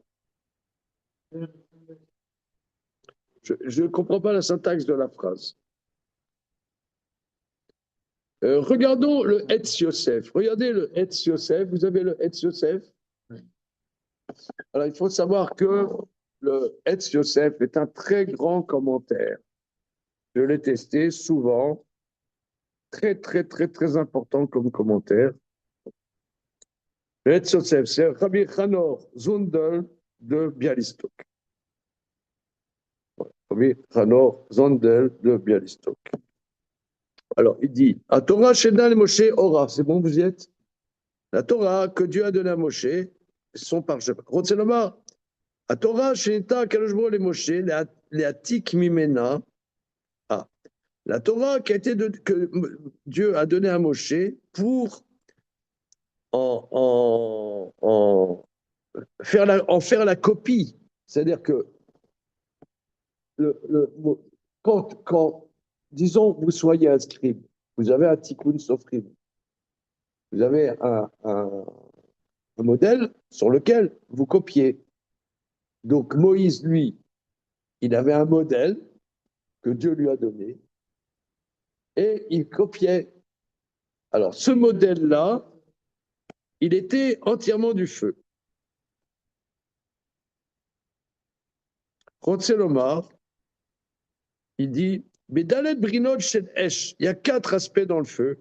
Je ne comprends pas la syntaxe de la phrase. Regardons le Etz Yosef. Regardez le Etz Yosef. Vous avez le Etz Yosef? Alors, il faut savoir que le Etz Yosef est un très grand commentaire. Je l'ai testé souvent. Très, très, très, très important comme commentaire. Le Etz Yosef, c'est Rabbi Hanor Zundel de Bialystok. Rabbi Hanor Zundel de Bialystok. Alors, il dit, à Torah Shedna le Moshe Ora, c'est bon, vous y êtes? La Torah que Dieu a donnée à Moshe, son parchemin. Rotzelomar, à Torah Shenita Kalojbo le Moshe, les Atik Mimena. Ah, la Torah que Dieu a donnée à Moshe pour en faire la copie. C'est-à-dire que quand, disons, vous soyez un scribe, vous avez un tikkun sofrim, vous avez un modèle sur lequel vous copiez. Donc Moïse, lui, il avait un modèle que Dieu lui a donné. et il copiait. Alors, ce modèle-là, il était entièrement du feu. Rotzelomar, il dit, Bedalet Brinot Shed Esh, il y a 4 aspects dans le feu.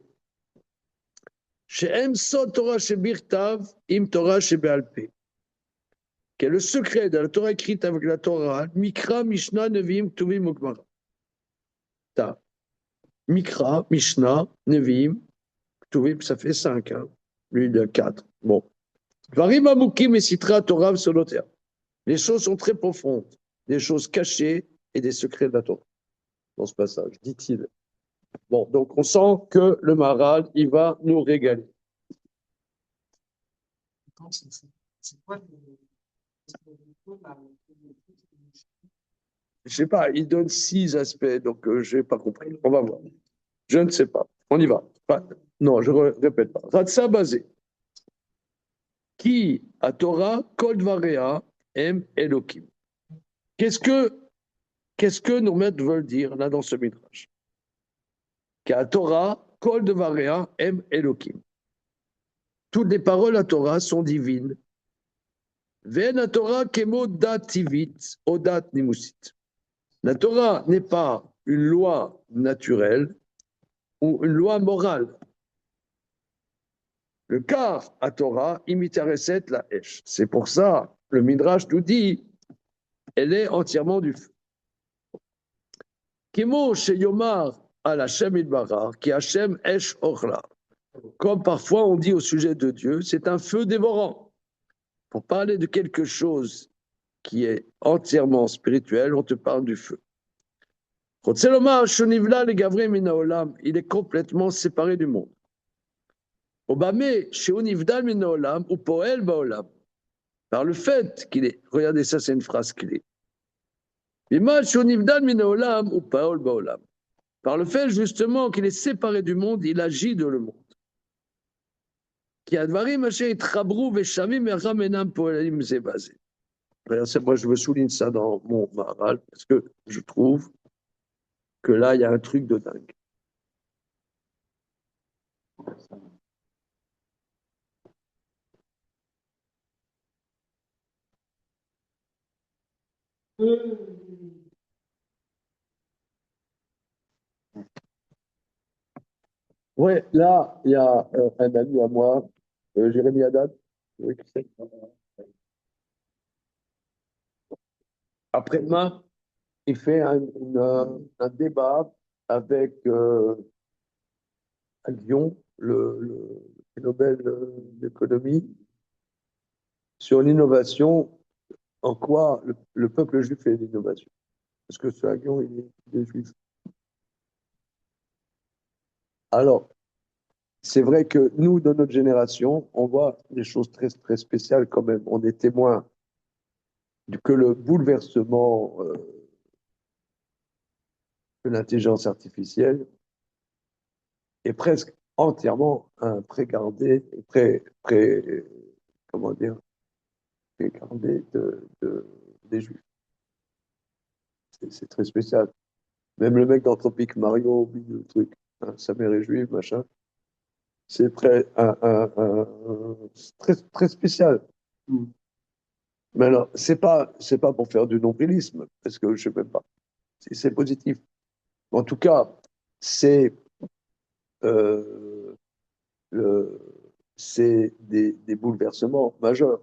Shehem Sod Torah Shebirtav, Im Torah Shebealpe. Qui est le secret de la Torah écrite avec la Torah, Mikra, Mishnah, Nevim, Tuvim, Ukmara. Mikra, Mishnah, Nevim, Tuvim, ça fait 5, hein. Lui, il a 4. Bon. Varim Amukim et Sitra Torah Solotea. Les choses sont très profondes, des choses cachées et des secrets de la Torah. Dans ce passage, dit-il. Bon, donc on sent que le Maharal, il va nous régaler. C'est quoi je sais pas, il donne 6 aspects, donc je n'ai pas compris. On va voir. Je ne sais pas. On y va. Non, je ne répète pas. Ratsa basé. Qui à Torah, Kol Dvarea, M Elohim. Qu'est-ce que nos maîtres veulent dire là dans ce midrash? Qu'à Torah, Kol Dvarea, M Elohim. Toutes les paroles à Torah sont divines. Ven à Torah kemo dativit, odat nimusit. La Torah n'est pas une loi naturelle ou une loi morale. Le car à Torah, imitareset la esh. C'est pour ça, le Midrash nous dit, elle est entièrement du feu. Kimo sheyomar al Hashem idbarar, ki Hashem esh ochla. Comme parfois on dit au sujet de Dieu, c'est un feu dévorant. Pour parler de quelque chose qui est entièrement spirituel, on te parle du feu. Il est complètement séparé du monde. Par le fait qu'il est, regardez ça, c'est une phrase clé. Par le fait justement qu'il est séparé du monde, il agit dans le monde. Moi, je me souligne ça dans mon Maharal parce que je trouve que là, il y a un truc de dingue. Ouais, là, il y a un ami à moi, Jérémy Haddad. Oui, qui c'est? Après-demain, il fait un débat avec à Lyon, le Nobel d'économie, sur l'innovation, en quoi le peuple juif fait l'innovation. Parce que ce Lyon, il est juif. Alors, c'est vrai que nous, dans notre génération, on voit des choses très, très spéciales quand même. On est témoin que le bouleversement de l'intelligence artificielle est presque entièrement pré-gardé, comment dire, pré-gardé des Juifs. C'est très spécial. Même le mec d'Anthropique, Mario, le truc, hein, sa mère est juive, machin, c'est très très spécial. Mais alors, c'est pas pour faire du nombrilisme, parce que je sais même pas. C'est positif. En tout cas, c'est euh, des bouleversements majeurs.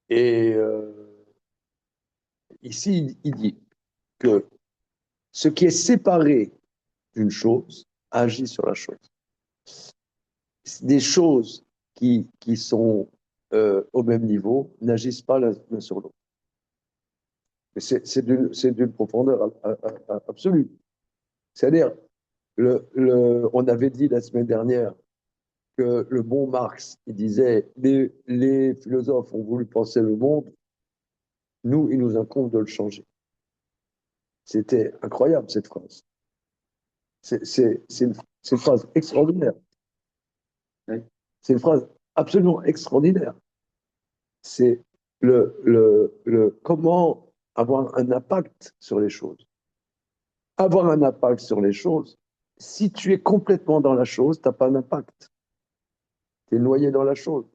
Et ici, il dit que ce qui est séparé d'une chose agit sur la chose. Des choses qui sont au même niveau n'agissent pas l'un sur l'autre. C'est d'une profondeur absolue. C'est-à-dire, on avait dit la semaine dernière que le bon Marx, il disait les philosophes ont voulu penser le monde, nous, il nous incombe de le changer. C'était incroyable cette phrase. C'est une phrase extraordinaire. C'est une phrase absolument extraordinaire. C'est comment avoir un impact sur les choses. Avoir un impact sur les choses, si tu es complètement dans la chose, tu n'as pas d'impact. Tu es noyé dans la chose.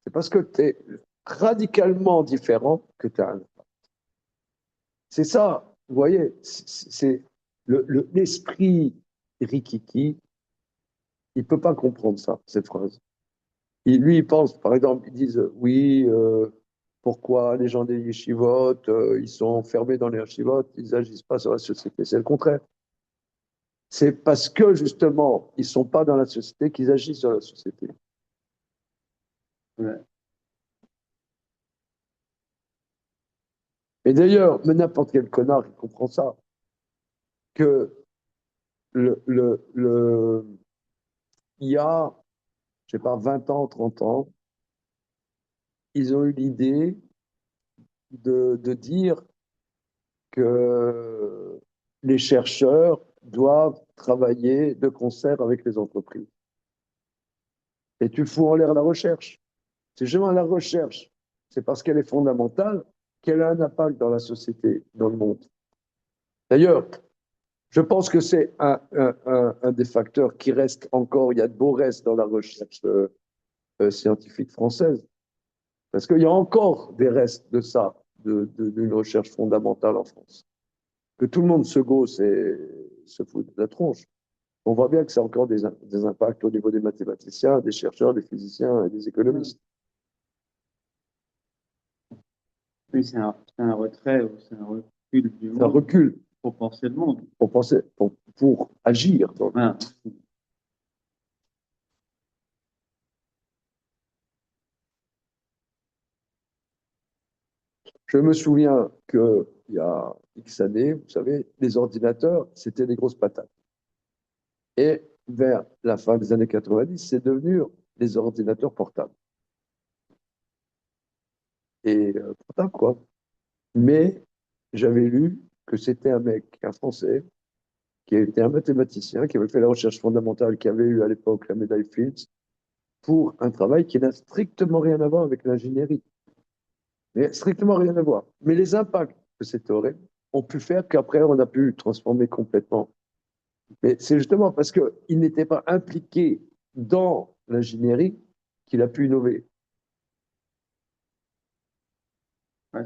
C'est parce que tu es radicalement différent que tu as un impact. C'est ça, vous voyez, c'est l'esprit rikiki, il ne peut pas comprendre ça, cette phrase. Lui, il pense, par exemple, ils disent, oui, pourquoi les gens des yeshivot, ils sont enfermés dans les yeshivot, ils n'agissent pas sur la société. C'est le contraire. C'est parce que, justement, ils ne sont pas dans la société qu'ils agissent sur la société. Ouais. Et d'ailleurs, mais n'importe quel connard, il comprend ça, que il y a, je sais pas, 20 ans, 30 ans, ils ont eu l'idée de dire que les chercheurs doivent travailler de concert avec les entreprises. Et tu fous en l'air la recherche. C'est justement la recherche, c'est parce qu'elle est fondamentale qu'elle a un impact dans la société, dans le monde. D'ailleurs, je pense que c'est un des facteurs qui reste encore, il y a de beaux restes dans la recherche scientifique française, parce qu'il y a encore des restes de ça, d'une recherche fondamentale en France. Que tout le monde se gausse et se fout de la tronche. On voit bien que ça a encore des impacts au niveau des mathématiciens, des chercheurs, des physiciens et des économistes. Oui, c'est un retrait ou c'est un recul du Ça monde recule pour penser le monde. pour agir. Donc. Voilà. Je me souviens qu'il y a X années, vous savez, les ordinateurs, c'était des grosses patates. Et vers la fin des années 90, c'est devenu les ordinateurs portables. Et portables, quoi. Mais j'avais lu que c'était un mec, un Français, qui était un mathématicien, qui avait fait la recherche fondamentale, qui avait eu à l'époque la médaille Fields, pour un travail qui n'a strictement rien à voir avec l'ingénierie. Mais strictement rien à voir. Mais les impacts de cette théorie ont pu faire qu'après, on a pu transformer complètement. Mais c'est justement parce qu'il n'était pas impliqué dans l'ingénierie qu'il a pu innover. Ouais,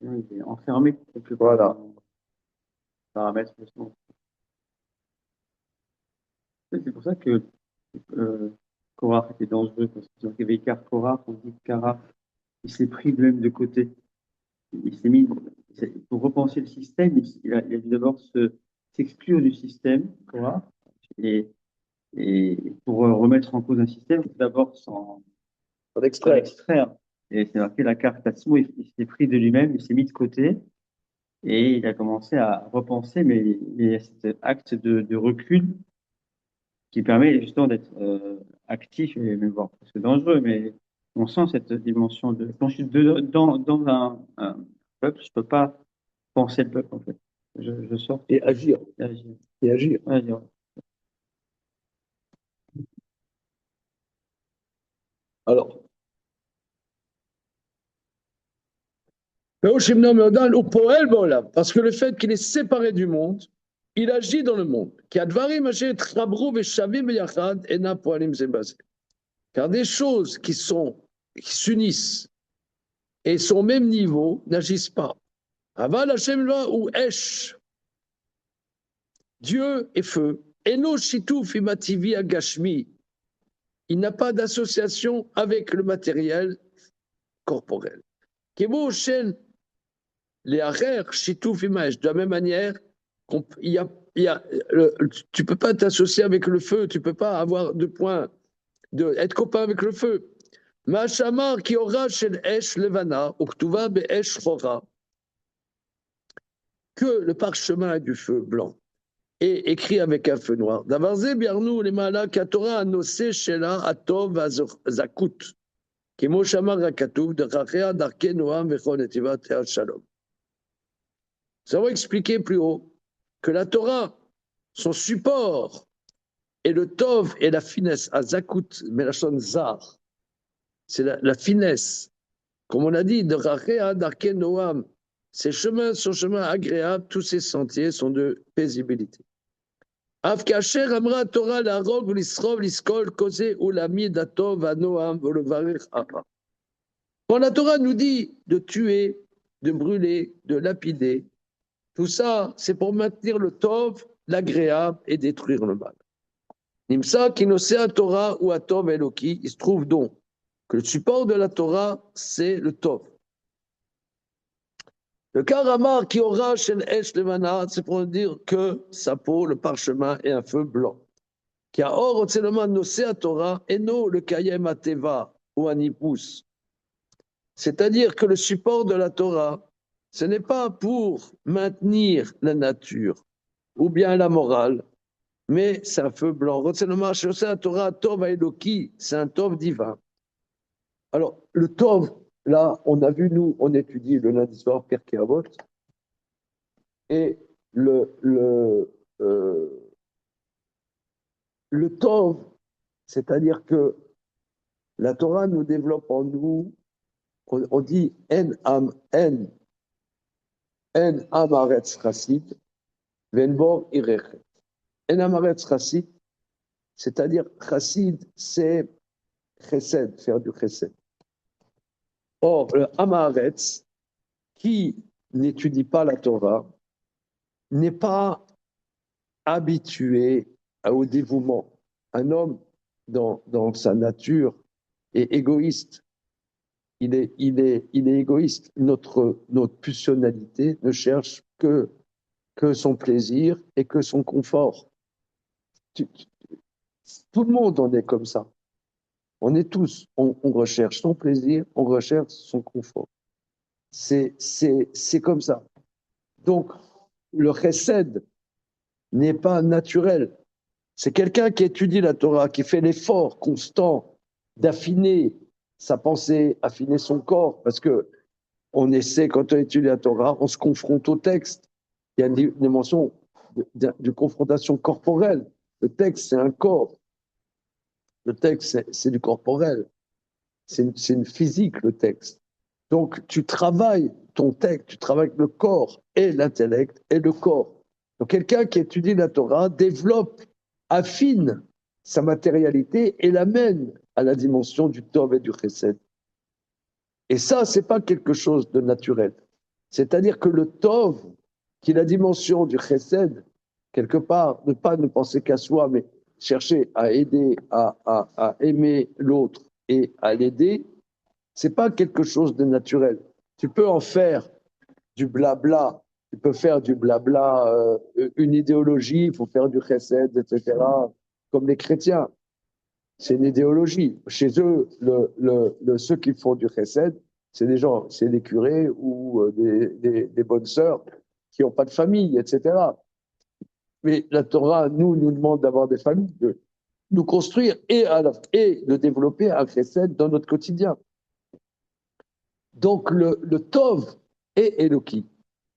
il est enfermé quelque part Voilà. dans le paramètre. C'est pour ça que Korach était dangereux, parce qu'il y avait Car Korach, on dit Kara, il s'est pris lui-même de côté. Il s'est mis, pour repenser le système, il a dû d'abord s'exclure du système, Korach, et pour remettre en cause un système, il faut d'abord s'en extraire. Et c'est marqué la carte Tatsmo, il s'est pris de lui-même, il s'est mis de côté, et il a commencé à repenser, mais il y a cet acte de recul qui permet justement d'être actif et même voire presque dangereux, mais on sent cette dimension de quand je suis dans un peuple, je peux pas penser le peuple en fait. Je sors Et agir. et agir. Et agir. Agir. Alors, parce que le fait qu'il est séparé du monde, il agit dans le monde. Car des choses qui s'unissent et sont au même niveau n'agissent pas. Aval Hashem Loa ou Esh, Dieu est feu. Eno Shituf Imativi Agashmi, il n'a pas d'association avec le matériel corporel. Kemo Shen les Arer Shituf Imash, de la même manière, tu ne peux pas t'associer avec le feu, tu ne peux pas avoir de point, être copain avec le feu. Ma'ashamar qui aura chez Esh Levana, Uktuva be Esh Chora, que le parchemin du feu blanc est écrit avec un feu noir. Davarze biarnou les mala katora anosé shela atov zakut. Kemo shamar rakatuv de rachea darke noam vechon etiva teal shalom. Nous avons expliqué plus haut que la Torah, son support, est le tov et la finesse, à zakut, melachon zar. C'est la finesse, comme on a dit, de rachea darke noam. Ces chemins sont chemins agréables, tous ces sentiers sont de paisibilité. Av kasher amra Torah la rog l'isrov l'iskol kosé ou l'ami datov anoam volevarir ara. Quand la Torah nous dit de tuer, de brûler, de lapider, tout ça, c'est pour maintenir le tov, l'agréable et détruire le mal. Nimsa kinosea Torah ou atov eloki, il se trouve donc que le support de la Torah, c'est le tov. Le karamar qui aura shel esh levana, c'est pour dire que sa peau, le parchemin, est un feu blanc. Qui a or otzeloma nosea Torah et non le kayem ateva ou anipus. C'est-à-dire que le support de la Torah, ce n'est pas pour maintenir la nature ou bien la morale, mais c'est un feu blanc. Otzeloma shosea Torah tov eloki, c'est un tov divin. Alors, le tov, là, on a vu, nous, on étudie le lundi soir Pirkei Avot, et le tov, c'est-à-dire que la Torah nous développe en nous, on dit en amaretz chassid, venbor irechet. En amaretz chassid, c'est-à-dire chassid, c'est chesed, faire du chesed. Or, le amaretz, qui n'étudie pas la Torah, n'est pas habitué au dévouement. Un homme, dans sa nature, est égoïste. Il est égoïste. Notre pulsionalité ne cherche que son plaisir et que son confort. Tout le monde en est comme ça. On est tous, on recherche son plaisir, on recherche son confort. C'est comme ça. Donc, le chesed n'est pas naturel. C'est quelqu'un qui étudie la Torah, qui fait l'effort constant d'affiner sa pensée, affiner son corps, parce que on essaie, quand on étudie la Torah, on se confronte au texte. Il y a une dimension de confrontation corporelle. Le texte, c'est un corps. Le texte, c'est du corporel. C'est une physique, le texte. Donc, tu travailles ton texte, tu travailles le corps et l'intellect et le corps. Donc, quelqu'un qui étudie la Torah développe, affine sa matérialité et l'amène à la dimension du Tov et du Chesed. Et ça, c'est pas quelque chose de naturel. C'est-à-dire que le Tov, qui est la dimension du Chesed, quelque part, ne penser qu'à soi, mais chercher à aider, à aimer l'autre et à l'aider, c'est pas quelque chose de naturel. Tu peux en faire du blabla, tu peux faire du blabla, une idéologie, il faut faire du chesed, etc., comme les chrétiens. C'est une idéologie. Chez eux, ceux qui font du chesed, c'est des gens, c'est des curés ou des bonnes sœurs qui n'ont pas de famille, etc. Mais la Torah, nous demande d'avoir des familles, de nous construire et de développer un chesed dans notre quotidien. Donc le Tov est Eloki.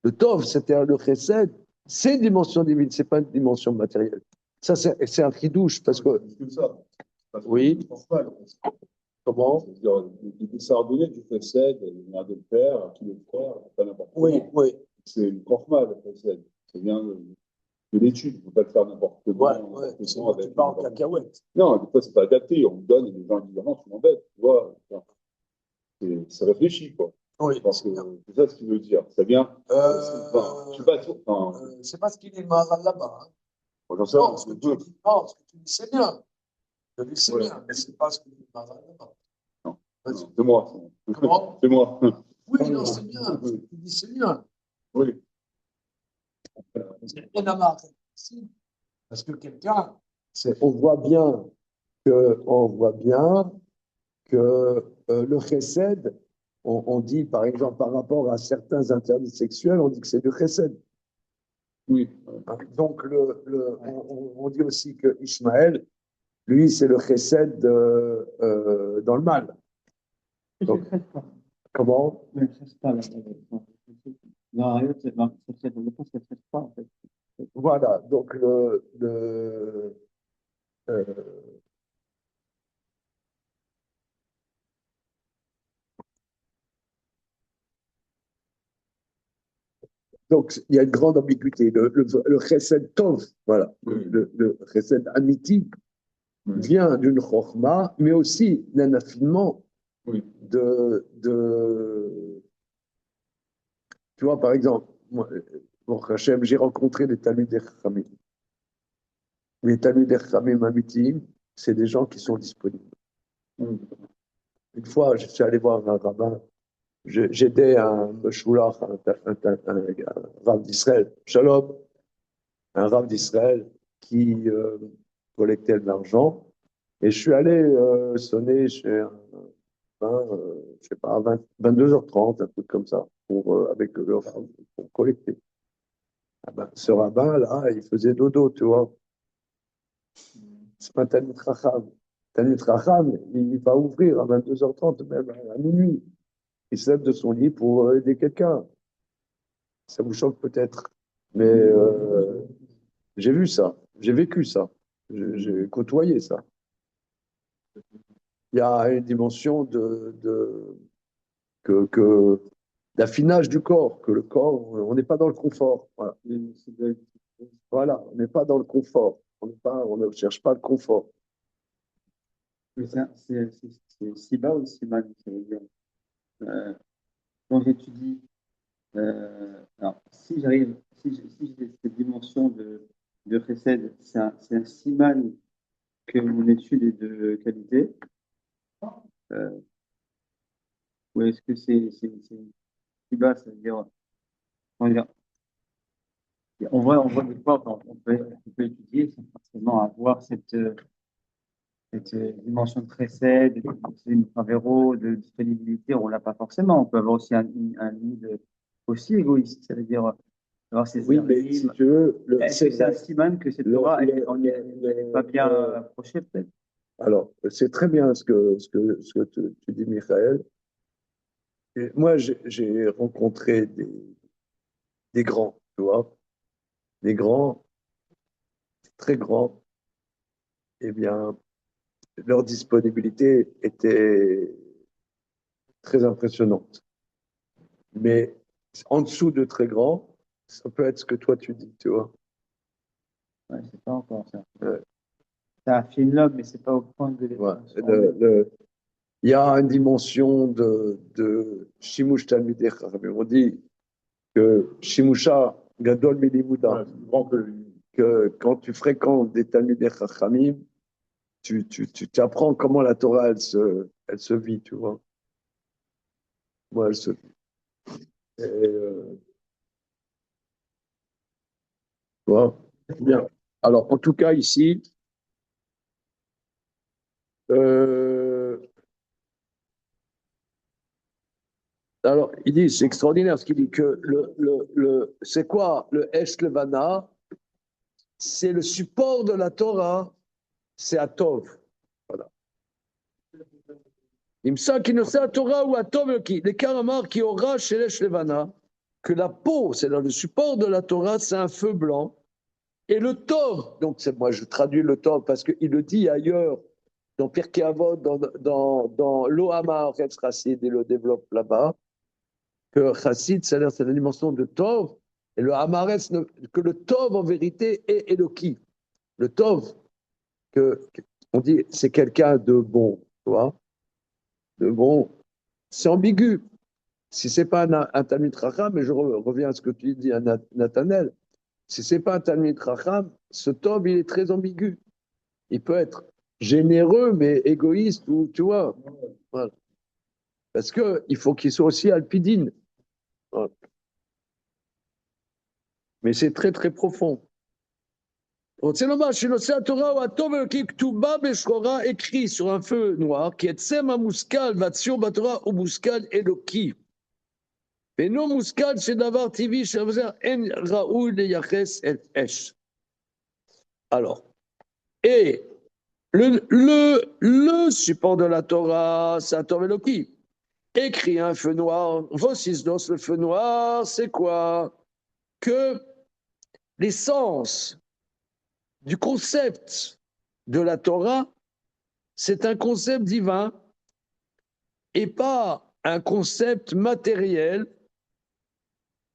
Le Tov, c'est-à-dire le Chesed, c'est une dimension divine, c'est pas une dimension matérielle. Ça, c'est un chidouche parce que. Plus que ça. Parce que Oui. je pense pas, Comment? c'est-à-dire, il s'est ordonné du Chesed, il vient de le faire, à qui le faire, pas n'importe comment. Oui. C'est une korma, le Chesed. C'est bien de l'étude. Il ne faut pas le faire n'importe comment. Ouais. C'est pas en cacahuète. Non, des fois, c'est pas adapté. On me donne et les gens disent non, tu m'embêtes. Tu vois, ça réfléchit, quoi. Oui. Je pense que c'est ça ce qu'il veut dire. C'est bien. Je sais pas. C'est pas ce qu'il est mal là-bas. Hein. J'en sais Non, ce que tu dis, c'est bien. Je dis c'est bien, mais c'est pas ce qu'il est mal là-bas. Non, c'est moi. Comment? C'est moi. Oui, non, c'est bien. Ce que tu dis, c'est bien. Oui. C'est énorme. Parce que quelqu'un, on voit bien que le chesed, on dit par exemple par rapport à certains interdits sexuels, on dit que c'est du chesed. Oui. Donc on dit aussi que Ishmaël, lui, c'est le chesed dans le mal. Donc, comment? Mais ça, c'est pas la dans la c'est dans cette réponse, ça ne pas, en fait. Voilà, donc Donc, il y a une grande ambiguïté. Le chesed tov, voilà, le chesed amiti vient d'une chorma, mais aussi d'un affinement tu vois, par exemple, moi, pour Hachem, j'ai rencontré les Talmudei Chachamim. Les Talmudei Chachamim amitim, c'est des gens qui sont disponibles. Une fois, je suis allé voir un rabbin, j'aidais un meshulach, un rabbin d'Israël, Shalom, un rabbin d'Israël qui collectait de l'argent. Et je suis allé sonner chez un rabbin, je sais pas, 22h30, un truc comme ça, avec le rabbin, pour collecter. Ah ben, ce rabbin-là, il faisait dodo, tu vois. C'est pas Talmid Chacham. Talmid Chacham, il va ouvrir à 22h30, même à minuit. Il se lève de son lit pour aider quelqu'un. Ça vous choque peut-être, mais j'ai vu ça, j'ai vécu ça, j'ai côtoyé ça. Il y a une dimension d'affinage du corps, que le corps, on n'est pas dans le confort. Voilà, voilà, on n'est pas dans le confort. On ne cherche pas le confort. Mais c'est Siba ou Siman, ça veut dire. Quand j'étudie, alors si j'ai cette dimension de Chesed, c'est un Siman que mon étude est de qualité, ou est-ce que c'est Siba, ça veut dire, comment dire, on voit des fois, on peut étudier sans forcément avoir cette dimension de précède, de Favero, de disponibilité, on l'a pas forcément. On peut avoir aussi un lead aussi égoïste, ça veut dire avoir ses Oui, mais si tu veux, est-ce que c'est un siman que cette Torah, on n'est pas bien approché peut-être? Alors, c'est très bien ce que tu dis, Michael. Et moi, j'ai rencontré des grands, tu vois, des grands, très grands. Eh bien, leur disponibilité était très impressionnante. Mais en dessous de très grands, ça peut être ce que toi tu dis, tu vois. Ouais, c'est pas encore ça. Ouais. C'est un film là, mais c'est pas au point de Ouais. l'être. Il y a une dimension de Shimush Talmidei Chachamim. On dit que Shimusha Gadol Milimuda, que quand tu fréquentes des Talmidei Chachamim, tu apprends comment la Torah, elle se vit, tu vois. Moi, elle se vit. Et, tu vois. Bien. Alors, en tout cas, ici, alors, il dit, c'est extraordinaire ce qu'il dit, que c'est quoi le Esh Levana? C'est le support de la Torah, c'est Atov. Voilà. Il me semble qu'il ne sait à Torah ou à Tov qui, les Karamar qui aura chez l'Esh Levana, que la peau, c'est dans le support de la Torah, c'est un feu blanc. Et le Tov, donc moi je traduis le Tov parce qu'il le dit ailleurs, dans Pirkei Avot, dans l'Ohama, Chassid, il le développe là-bas, que Chassid, c'est la dimension de Tov, et le Hamaretz, que le Tov en vérité est Eloki. Le Tov, on dit, c'est quelqu'un de bon, tu vois, de bon, c'est ambigu. Si c'est pas un Talmid Chacham, mais je reviens à ce que tu dis à Nathanaël, si c'est pas un Talmid Chacham, ce Tov, il est très ambigu. Il peut être généreux, mais égoïste, ou tu vois. Voilà. Parce qu'il faut qu'il soit aussi alpidine. Voilà. Mais c'est très, très profond. רוצה לומר שנושא התורה הוא הטוב אלוקי כתובה בשחורה écrit sur un feu noir כי עצם המושכל והציור בתורה הוא מושכל אלוקי. ואינו מושכל של דבר טבעי שבזה אין ראוי לייחס את אש. Alors, et le support de la Torah, c'est un Torah Eloki. Écrit un feu noir, voici dans le feu noir, c'est quoi? Que l'essence du concept de la Torah, c'est un concept divin et pas un concept matériel,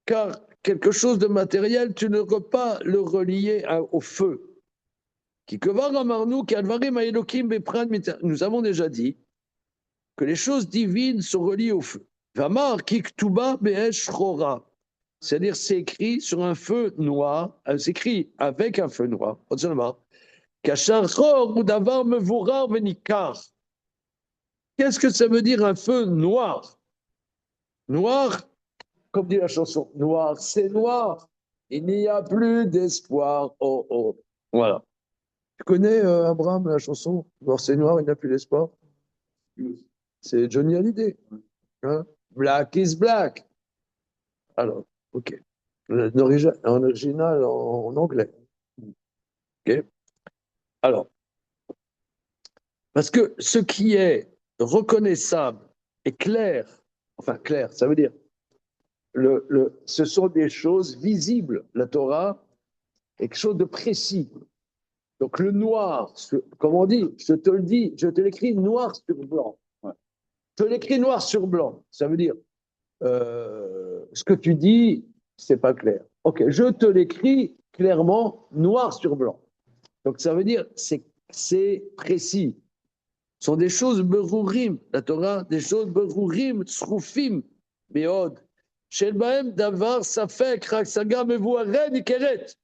car quelque chose de matériel, tu ne peux pas le relier au feu. Nous avons déjà dit que les choses divines sont reliées au feu. C'est-à-dire, c'est écrit sur un feu noir, c'est écrit avec un feu noir. Qu'est-ce que ça veut dire un feu noir? Noir, comme dit la chanson, noir, c'est noir. Il n'y a plus d'espoir. Oh, oh. Voilà. Tu connais, Abraham, la chanson Noir, c'est noir, il n'y a plus d'espoir? C'est Johnny Hallyday. Hein? Black is black. Alors, ok. En original, en anglais. Ok. Alors, parce que ce qui est reconnaissable et clair, enfin clair, ça veut dire, ce sont des choses visibles. La Torah est quelque chose de précis. Donc le noir, comme on dit, je te le dis, je te l'écris noir sur blanc. Ouais. Je te l'écris noir sur blanc. Ça veut dire, ce que tu dis, c'est pas clair. Ok, je te l'écris clairement noir sur blanc. Donc ça veut dire, c'est précis. Ce sont des choses berourim, la Torah, des choses berourim, tsroufim, meod. Shel bahem davar safek rak saga mevuaren ikeret.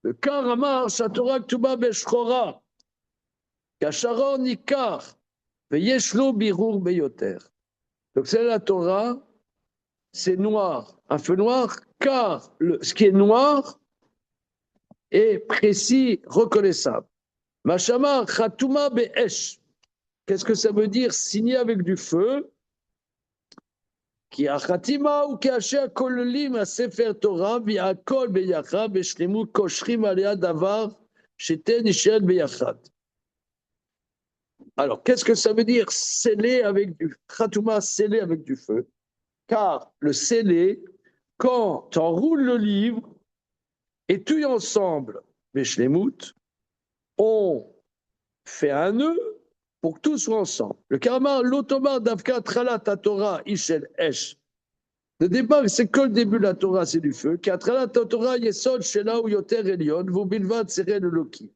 Le kar amar shatorah ktuba beshchora, kasharon nikar, veyeshlo birur beyoter. Donc c'est la Torah, c'est noir, un feu noir, car ce qui est noir est précis, reconnaissable. Mashama Khatuma Be'esh. Qu'est-ce que ça veut dire signé avec du feu? Qui a Khatima ou qui a Kololim à Sefer Torah, via Kol Beyachad, Beshlimu Koshrim Alea Davar, Sheten Ishel Beyachad. Alors, qu'est-ce que ça veut dire scellé avec du Khatuma, scellé avec du feu? Car le scellé, quand tu enroules le livre et tout ensemble, Beshlemut, on fait un nœud pour que tout soit ensemble. Le karma, l'automar d'Avka Tralat Torah Ishel Esh. Le départ, c'est que le début de la Torah, c'est du feu. Tralat Torah Yesod Shela ou Yoter Elion, vous bilvad Seren Loki.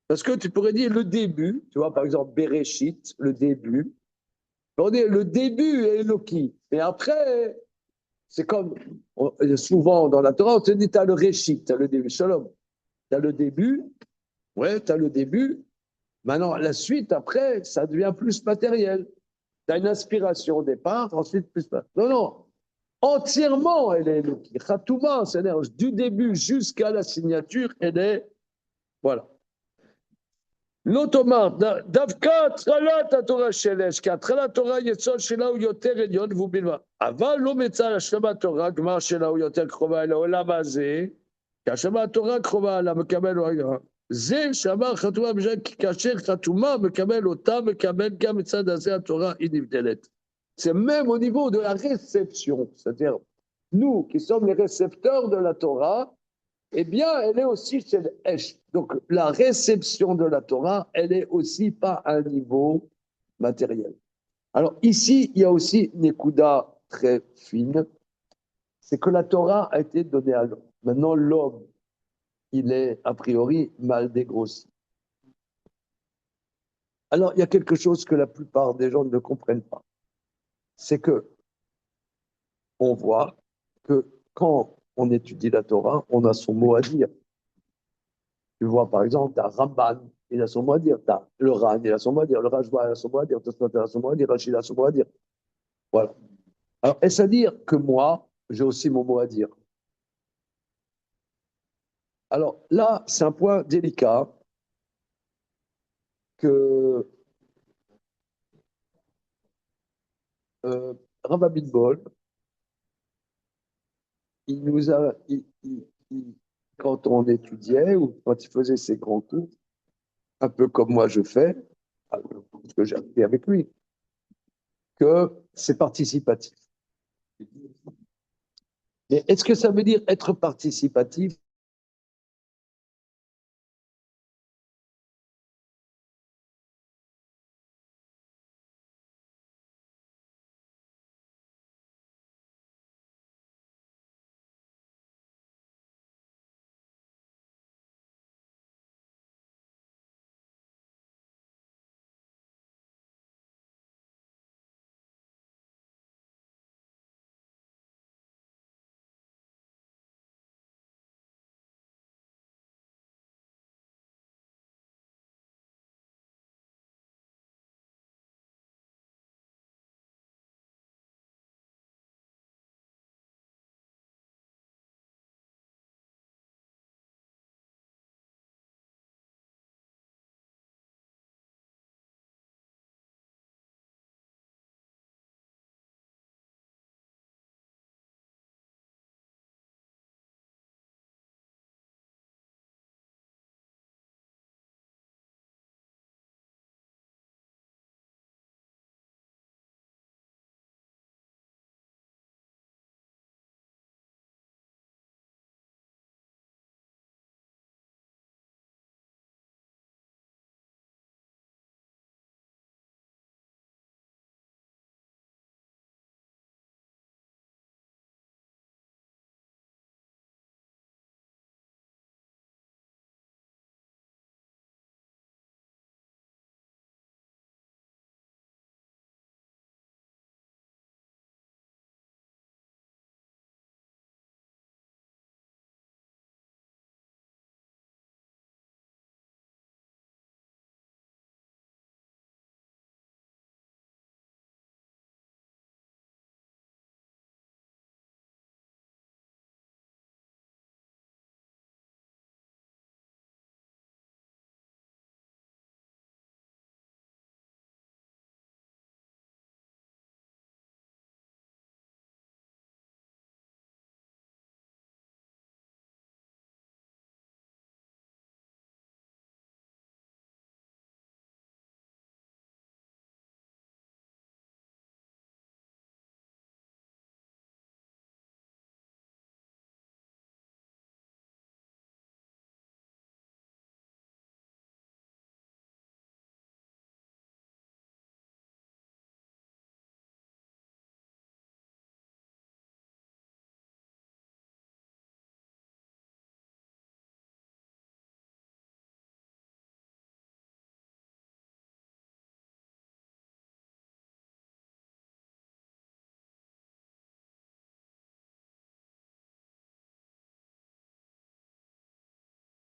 Parce que tu pourrais dire le début, tu vois, par exemple, Bereshit, le début. On dit le début est Loki. Et après, c'est comme souvent dans la Torah, on te dit tu as le Réchit, tu as le début. Shalom. Tu as le début, ouais, tu as le début. Maintenant, la suite, après, ça devient plus matériel. Tu as une inspiration au départ, ensuite plus matériel. Non, non. Entièrement, elle est Loki. Khatouma, c'est-à-dire du début jusqu'à la signature, elle est. Voilà. L'automar, Davka, Tralat, Torah Shelesh, Tralat Torah, Yetsol, Shela ou Yoter, Elion, vous bilva. Aval, l'ometza, la Shema Torah, Gmar, Shela ou Yoter, Krova, el Olam Hazeh, Kashema Torah, Krova, la Mekabel, Oagra. זה שאמר חתומה בשביל כאשר חתומה מקבל אותה, מקבל גם מצד הזה התורה היא נבדלת. C'est même au niveau de la réception, c'est-à-dire nous qui sommes les récepteurs de la Torah, eh bien elle est aussi chez l'Esh. Donc la réception de la Torah, elle est aussi pas à un niveau matériel. Alors ici, il y a aussi une écouda très fine, c'est que la Torah a été donnée à l'homme. Maintenant l'homme, il est a priori mal dégrossi. Alors, il y a quelque chose que la plupart des gens ne comprennent pas. C'est que on voit que quand on étudie la Torah, on a son mot à dire. Tu vois, par exemple, tu as Ramban, il a son mot à dire. Tu as le Ran, il a son mot à dire. Le Rajba, il a son mot à dire. Tosfot, il a son mot à dire. Rachid, il a son mot à dire. Voilà. Alors, est-ce à dire que moi, j'ai aussi mon mot à dire? Alors là, c'est un point délicat que Rav Abitbol, il nous a, quand on étudiait ou quand il faisait ses grands cours, un peu comme moi je fais, ce que j'ai appris avec lui, que c'est participatif. Mais est-ce que ça veut dire être participatif?